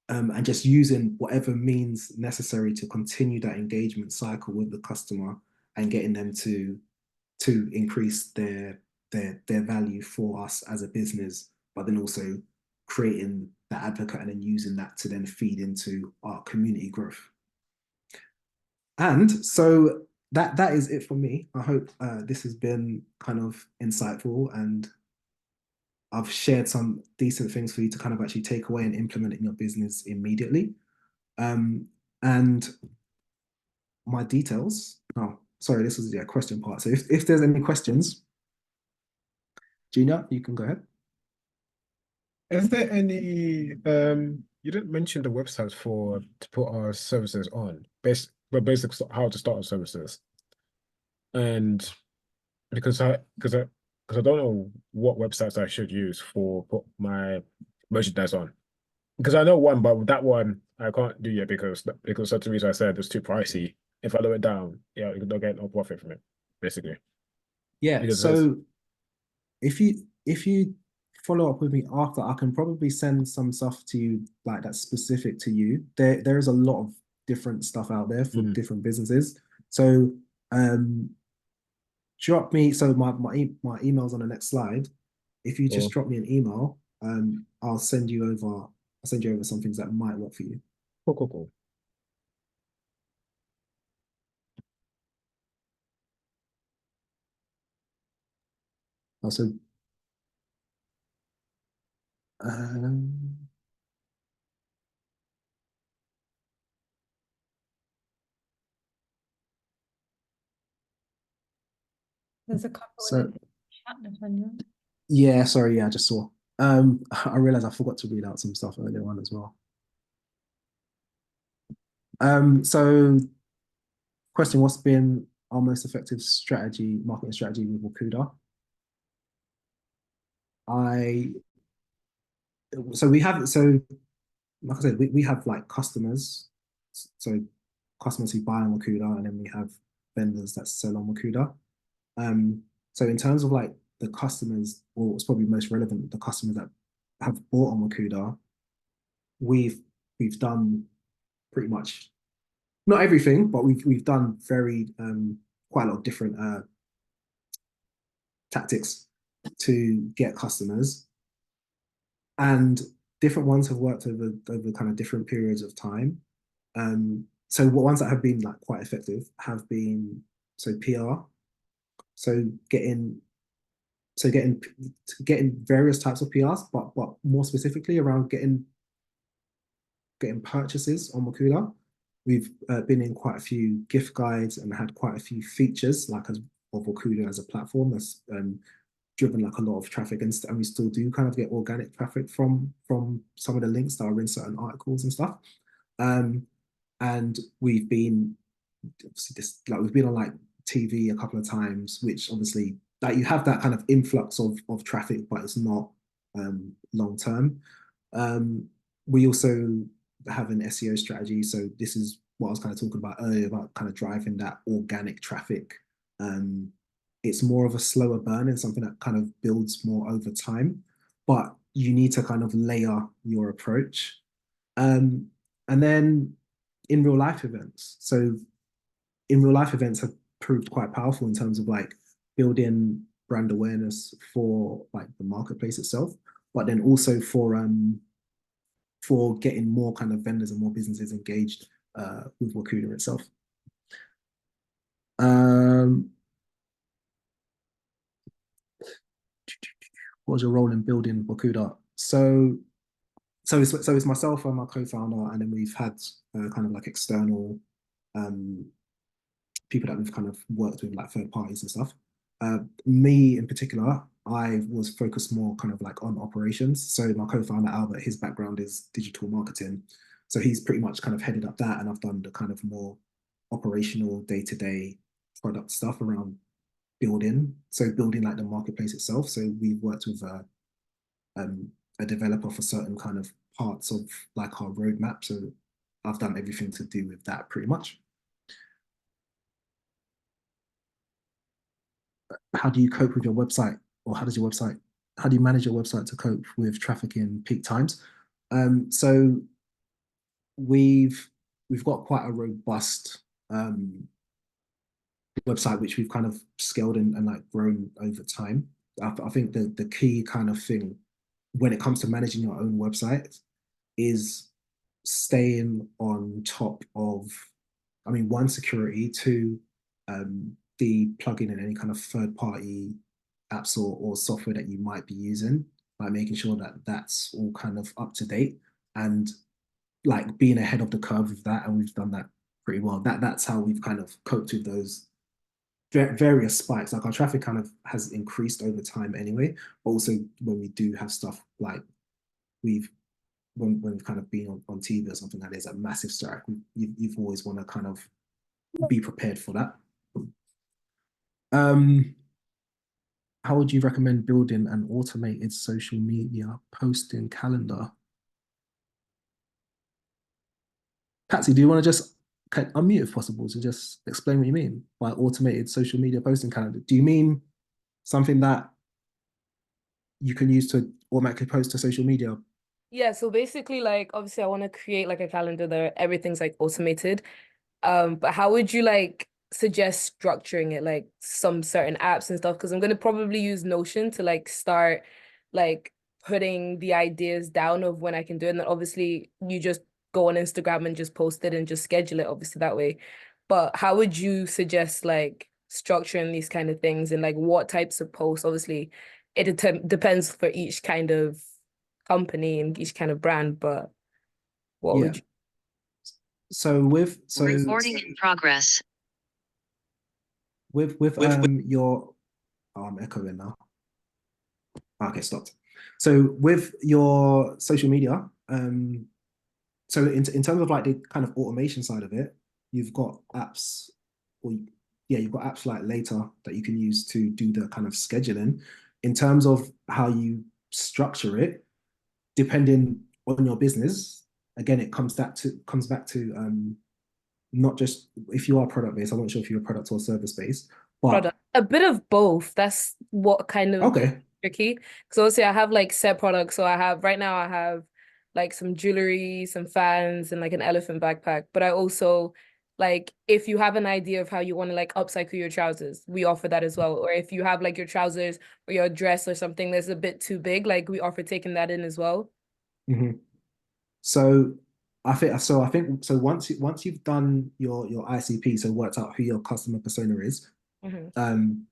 and just using whatever means necessary to continue that engagement cycle with the customer and getting them to increase their value for us as a business, but then also creating that advocate and then using that to then feed into our community growth. And so that is it for me. I hope this has been kind of insightful, and I've shared some decent things for you to kind of actually take away and implement in your business immediately. And my details. Oh, sorry, this was the question part. So if there's any questions, Gina, you can go ahead. Is there any you didn't mention the websites to put our services on, but basically how to start our services. And because I don't know what websites I should use for put my merchandise on. Because I know one, but that one I can't do yet because that's the reason I said it's too pricey. If I lower it down, yeah, you don't get no profit from it, basically. Yeah. Because so if you follow up with me after, I can probably send some stuff to you like that's specific to you. There is a lot of different stuff out there for different businesses. So drop me, so my email's on the next slide. If you just drop me an email, I'll send you over some things that might work for you. Cool. Also, um, There's a couple so in the chat, Nathaniel. yeah, sorry, yeah, I just saw. I realized I forgot to read out some stuff earlier on as well. So question, what's been our most effective strategy, marketing strategy with Wakuda? Like I said, we have like customers, so customers who buy on Wakuda, and then we have vendors that sell on Wakuda. So in terms of like the customers, or it's probably most relevant, the customers that have bought on Wakuda, we've done pretty much not everything, but we've done quite a lot of different tactics to get customers, and different ones have worked over kind of different periods of time. So what ones that have been like quite effective have been PR, so getting various types of PRs, but more specifically around getting purchases on Wakuda. We've been in quite a few gift guides and had quite a few features of Wakuda as a platform that's driven like a lot of traffic, and we still do kind of get organic traffic from some of the links that are in certain articles and stuff. And we've been we've been on like TV a couple of times, which obviously that you have that kind of influx of traffic, but it's not long term. We also have an SEO strategy, so this is what I was kind of talking about earlier about kind of driving that organic traffic. It's more of a slower burn and something that kind of builds more over time, but you need to kind of layer your approach. And then in real life events. So in real life events have proved quite powerful in terms of like building brand awareness for like the marketplace itself, but then also for getting more kind of vendors and more businesses engaged with Wakuda itself. What was your role in building Wakuda? So it's myself and my co-founder, and then we've had kind of like external people that we've kind of worked with, like third parties and stuff. Me in particular, I was focused more kind of like on operations. So my co-founder Albert, his background is digital marketing, so he's pretty much kind of headed up that, and I've done the kind of more operational day-to-day product stuff around building like the marketplace itself. So we've worked with a developer for certain kind of parts of like our roadmap. So I've done everything to do with that pretty much. How do you cope with your website, or how do you manage your website to cope with traffic in peak times? So we've got quite a robust website, which we've kind of scaled and like grown over time. I think the key kind of thing when it comes to managing your own website is staying on top of, I mean, one, security, two, the plugin and any kind of third-party apps or software that you might be using, like making sure that that's all kind of up to date and like being ahead of the curve with that. And we've done that pretty well. That's how we've kind of coped with those various spikes. Like our traffic kind of has increased over time anyway, but also when we do have stuff like when we've kind of been on TV or something that is a massive strike, you've always want to kind of be prepared for that. How would you recommend building an automated social media posting calendar? Patsy, do you want to just unmute if possible to just explain what you mean by automated social media posting calendar? Do you mean something that you can use to automatically post to social media? Yeah, so basically, like, obviously I want to create like a calendar that everything's like automated. But how would you like suggest structuring it, like some certain apps and stuff? Because I'm gonna probably use Notion to like start like putting the ideas down of when I can do it. And then obviously you just go on Instagram and just post it and just schedule it, obviously that way. But how would you suggest like structuring these kind of things and like what types of posts? Obviously, it depends for each kind of company and each kind of brand, but what Yeah. would you? So Recording in progress. with your I'm echoing now. Okay, stopped. So with your social media, so in terms of like the kind of automation side of it, you've got apps, or yeah, you've got apps like Later that you can use to do the kind of scheduling. In terms of how you structure it, depending on your business, again, it comes back to not just if you are product based. I'm not sure if you're product or service based, but Product. A bit of both. That's what kind of okay, tricky. Because obviously I have like set products. So I have right now I have like some jewelry, some fans, and like an elephant backpack. But I also like if you have an idea of how you want to like upcycle your trousers, we offer that as well. Or if you have like your trousers or your dress or something that's a bit too big, like we offer taking that in as well. Mhm. So I think once you've done your ICP, so worked out who your customer persona is, Mhm.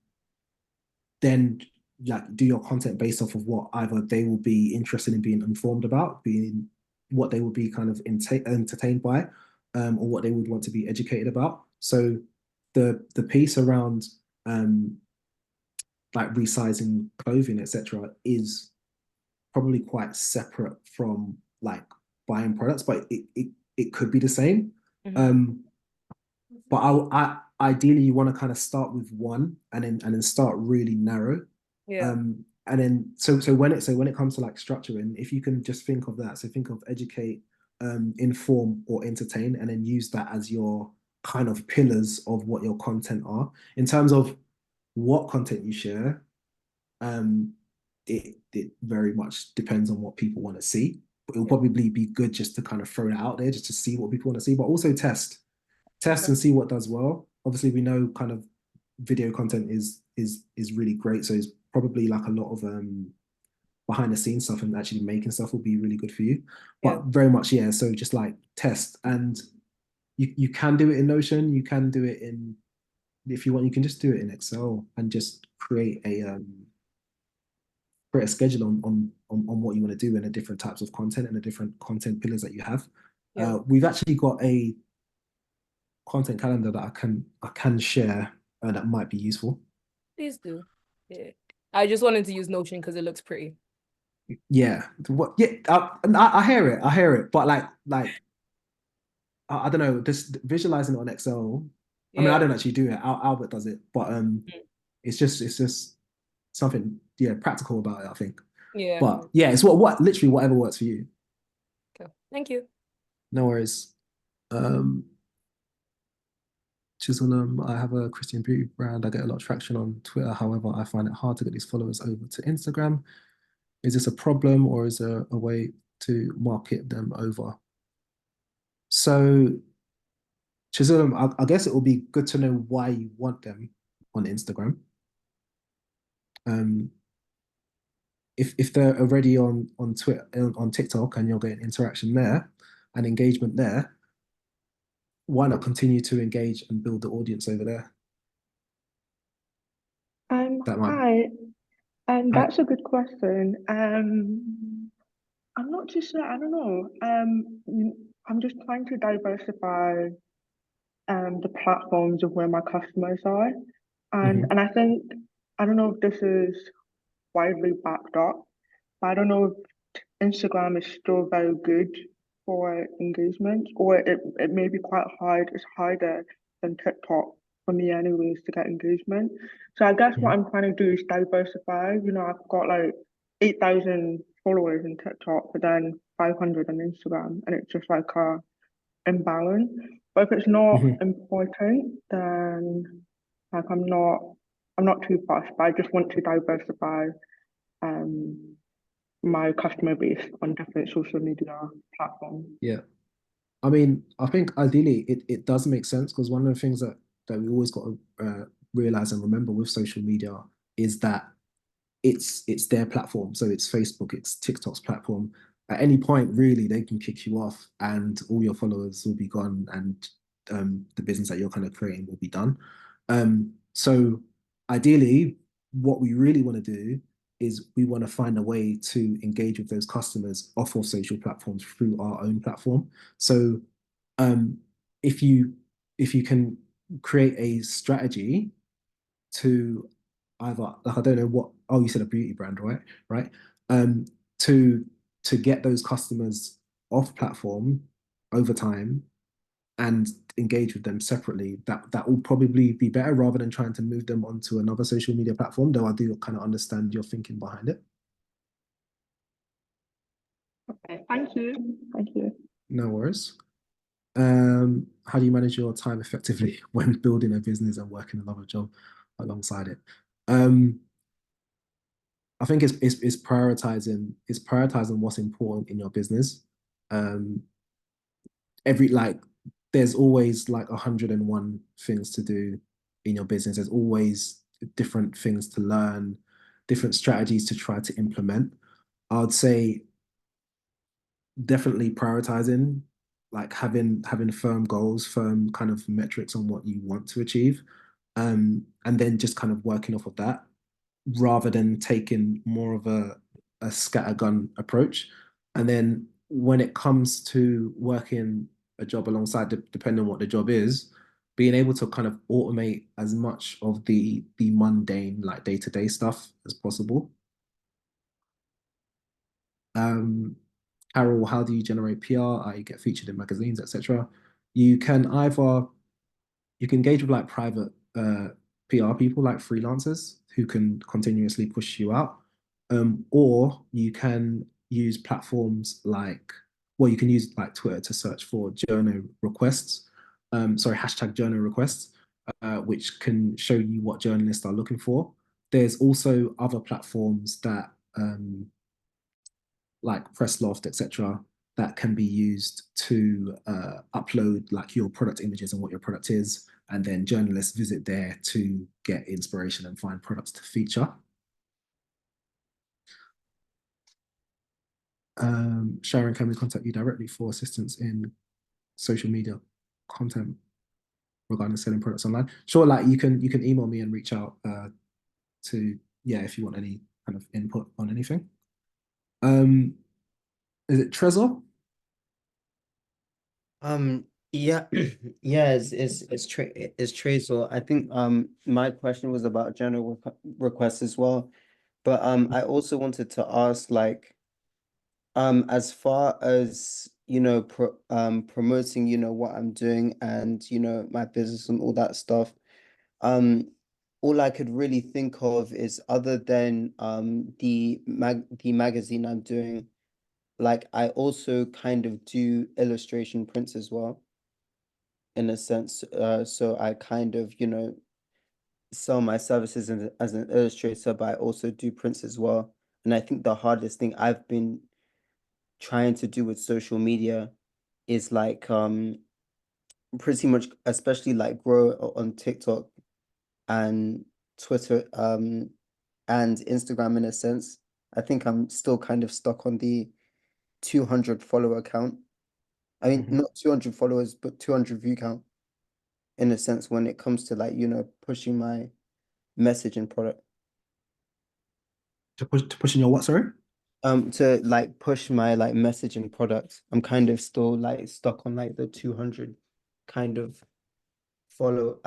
then like do your content based off of what either they will be interested in being informed about, being what they will be kind of entertained by, or what they would want to be educated about. So the piece around like resizing clothing, etc., is probably quite separate from like buying products, but it could be the same. Mhm. But I ideally you want to kind of start with one and then start really narrow. Yeah. And then so when it comes to like structuring, if you can just think of that, so think of educate, inform or entertain, and then use that as your kind of pillars of what your content are. In terms of what content you share, it very much depends on what people want to see. But it'll probably be good just to kind of throw it out there just to see what people want to see, but also test and see what does well. Obviously, we know kind of video content is really great, so it's probably like a lot of behind the scenes stuff, and actually making stuff will be really good for you. But very much, yeah. So just like test, and you can do it in Notion. You can do it in, if you want, you can just do it in Excel and just create a schedule on what you want to do and the different types of content and the different content pillars that you have. We've actually got a content calendar that I can share that might be useful. Please do. Yeah. I just wanted to use Notion because it looks pretty. Yeah, I hear it. I hear it, but like I don't know. Just visualizing it on Excel. I mean, I don't actually do it. Albert does it, but it's just something practical about it, I think. Yeah. But yeah, it's what literally whatever works for you. Okay. Thank you. No worries. Chiselham, I have a Christian beauty brand. I get a lot of traction on Twitter. However, I find it hard to get these followers over to Instagram. Is this a problem, or is there a way to market them over? So, Chiselham, I guess it will be good to know why you want them on Instagram. If they're already on Twitter, on TikTok, and you're getting interaction there and engagement there, why not continue to engage and build the audience over there? Hi. That's a good question. I'm not too sure. I don't know. I'm just trying to diversify the platforms of where my customers are, and I think I don't know if this is widely backed up, but I don't know if Instagram is still very good for engagement, or it may be quite hard. It's harder than TikTok for me, anyways, to get engagement. So I guess what I'm trying to do is diversify. You know, I've got like 8,000 followers in TikTok, but then 500 on Instagram, and it's just like a imbalance. But if it's not important, then like I'm not too fussed. But I just want to diversify my customer base on different social media platforms. Yeah. I mean, I think ideally it does make sense, because one of the things that we always got to realize and remember with social media is that it's their platform. So it's Facebook, it's TikTok's platform. At any point, really, they can kick you off and all your followers will be gone, and the business that you're kind of creating will be done. So ideally, what we really want to do is we want to find a way to engage with those customers off of social platforms through our own platform. So um, if you can create a strategy to either, like, I don't know what, oh, you said a beauty brand, right? Right. Um, to get those customers off platform over time and engage with them separately, that will probably be better rather than trying to move them onto another social media platform, though I do kind of understand your thinking behind it. Okay, thank you. Thank you. No worries. How do you manage your time effectively when building a business and working another job alongside it? I think it's prioritizing what's important in your business. There's always like 101 things to do in your business. There's always different things to learn, different strategies to try to implement. I would say definitely prioritizing, like having firm goals, firm kind of metrics on what you want to achieve, and then just kind of working off of that, rather than taking more of a scattergun approach. And then when it comes to working a job alongside, depending on what the job is, being able to kind of automate as much of the mundane, like day-to-day stuff as possible. Carol, how do you generate PR? You get featured in magazines, etc. You can engage with like private PR people, like freelancers who can continuously push you out. Or you can use platforms like, well, you can use like Twitter to search for journo requests. Hashtag journo requests, which can show you what journalists are looking for. There's also other platforms that like Pressloft, etc., that can be used to upload like your product images and what your product is, and then journalists visit there to get inspiration and find products to feature. Sharon, can we contact you directly for assistance in social media content regarding selling products online? Sure, like you can email me and reach out to, yeah, if you want any kind of input on anything. Is it Trezor? Yeah, yeah, it's Tracer. I think my question was about general requests as well, but I also wanted to ask, like, as far as promoting what I'm doing and my business and all that stuff, all I could really think of is, other than the magazine I'm doing, like, I also kind of do illustration prints as well, in a sense. So I kind of sell my services as an illustrator, but I also do prints as well. And I think the hardest thing I've been trying to do with social media is like pretty much, especially like grow on TikTok and Twitter and Instagram, in a sense. I think I'm still kind of stuck on the 200 follower count. I mean, not 200 followers, but 200 view count, in a sense, when it comes to like pushing my message and product. To push in your what, sorry? To like push my like message and product. I'm kind of still like stuck on like the 200 kind of follow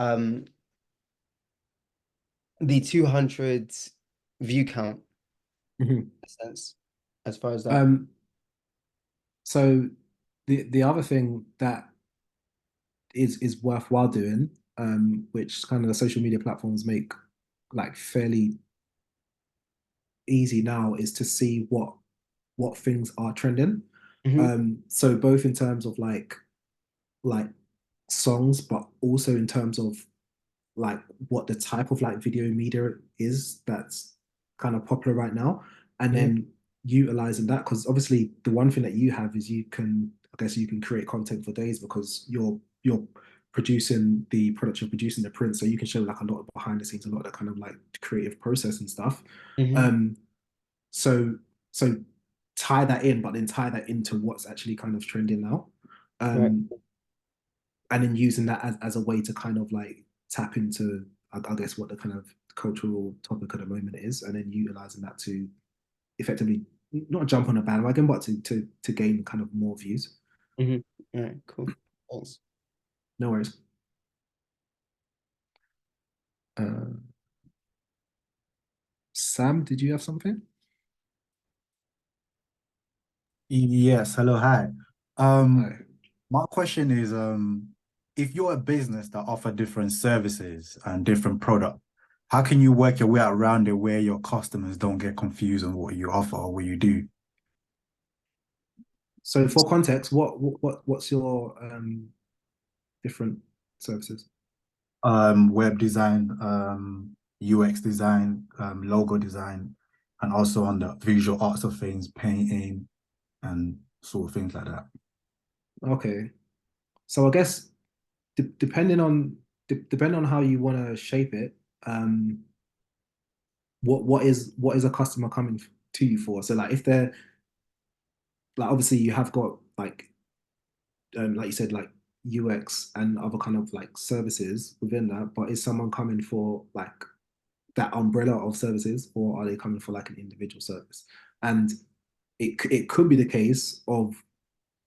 the 200 view count, in a sense, as far as that. So the other thing that is worthwhile doing, which kind of the social media platforms make like fairly easy now, is to see what things are trending. So both in terms of like songs, but also in terms of like what the type of like video media is that's kind of popular right now, and then utilizing that, because obviously the one thing that you have is you can create content for days, because you're producing the product, you're producing the print, so you can show like a lot of behind the scenes, a lot of the kind of like creative process and stuff. So tie that in, but then tie that into what's actually kind of trending now. And then using that as a way to kind of like tap into I guess what the kind of cultural topic at the moment is, and then utilizing that to effectively not jump on a bandwagon, but to gain kind of more views. All right, cool. Thanks. No worries. Sam, did you have something? Yes, hello, hi. Hi. My question is, if you're a business that offer different services and different product, how can you work your way around it where your customers don't get confused on what you offer or what you do? So for context, what's your different services? Web design, UX design, logo design, and also on the visual arts of things, painting and sort of things like that. Okay. So I guess depending on how you want to shape it, what is a customer coming to you for? So like if they're like obviously you have got like you said, like UX and other kind of like services within that, but is someone coming for like that umbrella of services, or are they coming for like an individual service? And it could be the case of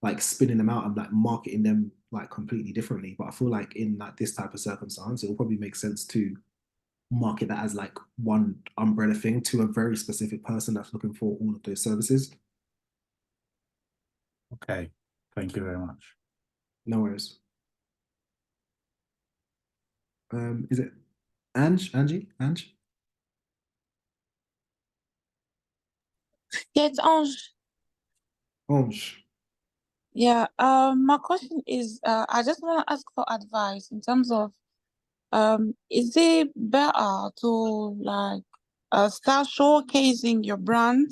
like spinning them out and like marketing them like completely differently. But I feel like in like this type of circumstance, it will probably make sense to market that as like one umbrella thing to a very specific person that's looking for all of those services. Okay, thank you very much. No worries. Is it Angie? Yeah, it's Ange. Ange. Yeah, my question is, I just want to ask for advice in terms of, is it better to like start showcasing your brand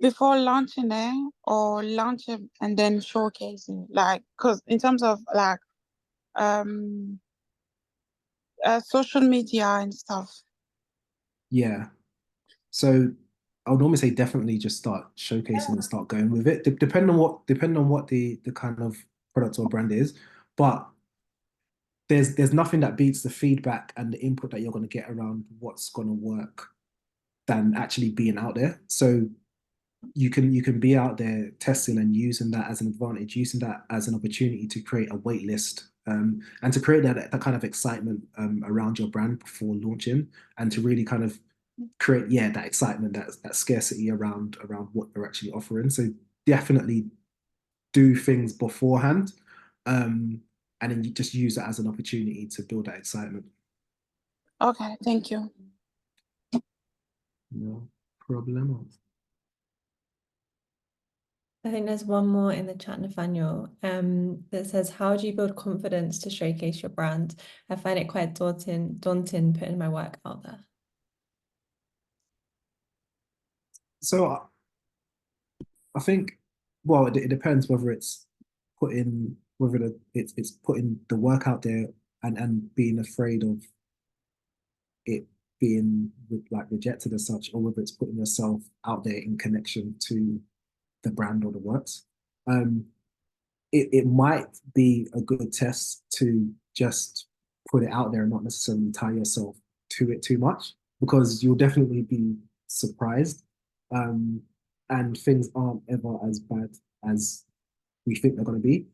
before launching it, or launch it and then showcasing? Like, because in terms of like social media and stuff. Yeah. So I would normally say definitely just start showcasing and start going with it. Depending on what the kind of product or brand is, but there's nothing that beats the feedback and the input that you're going to get around what's going to work than actually being out there. So you can be out there testing and using that as an advantage, using that as an opportunity to create a wait list, and to create that kind of excitement around your brand before launching, and to really kind of create that excitement, that scarcity around what they're actually offering. So definitely do things beforehand, and then you just use that as an opportunity to build that excitement. Okay, thank you. No problem. I think there's one more in the chat, Nathaniel, that says, how do you build confidence to showcase your brand? I find it quite daunting putting my work out there. So I think, well, it depends whether it's putting the work out there and being afraid of it being like rejected as such, or whether it's putting yourself out there in connection to the brand or the works. It might be a good test to just put it out there and not necessarily tie yourself to it too much, because you'll definitely be surprised, and things aren't ever as bad as we think they're going to be.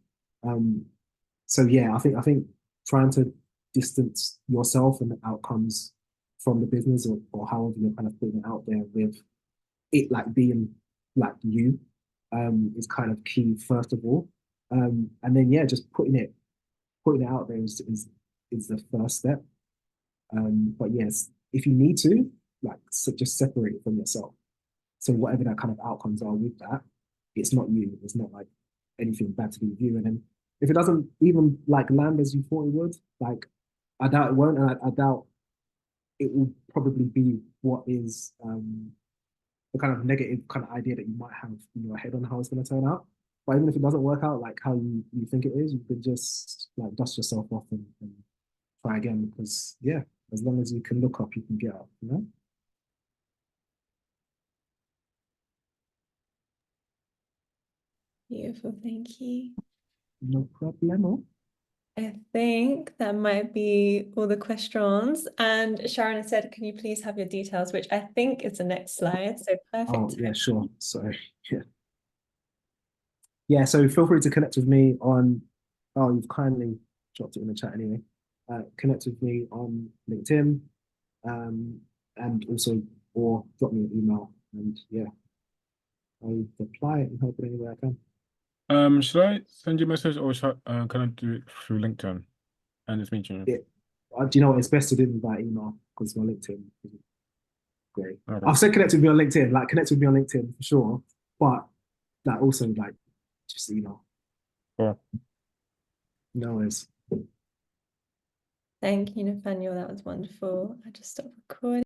So yeah, I think trying to distance yourself and the outcomes from the business, or however you're kind of putting it out there, with it like being like you, is kind of key first of all. And then just putting it out there is the first step. But yes, if you need to, like, just separate it from yourself. So whatever that kind of outcomes are with that, it's not you. It's not like anything bad to do with you. And then if it doesn't even like land as you thought it would, like, I doubt it won't, and I doubt it will probably be what is the kind of negative kind of idea that you might have in your head on how it's going to turn out. But even if it doesn't work out like how you think it is, you can just like dust yourself off and try again, because as long as you can look up, you can get up, you know? Beautiful, thank you. No problemo. I think that might be all the questions. And Sharon has said, can you please have your details, which I think is the next slide. So perfect. Oh, yeah, sure. So, yeah. Yeah, so feel free to connect with me on, oh, you've kindly dropped it in the chat anyway. Connect with me on LinkedIn, and also, or drop me an email, and yeah, I'll reply and help in any way I can. Should I send you a message or can I do it through LinkedIn and just meet you? Yeah. Do you know what? It's best to do it by email because my LinkedIn isn't great. Okay. I've said connect with me on LinkedIn, like connect with me on LinkedIn for sure, but that also like just email. Yeah. No worries. Thank you, Nathaniel. That was wonderful. I just stopped recording.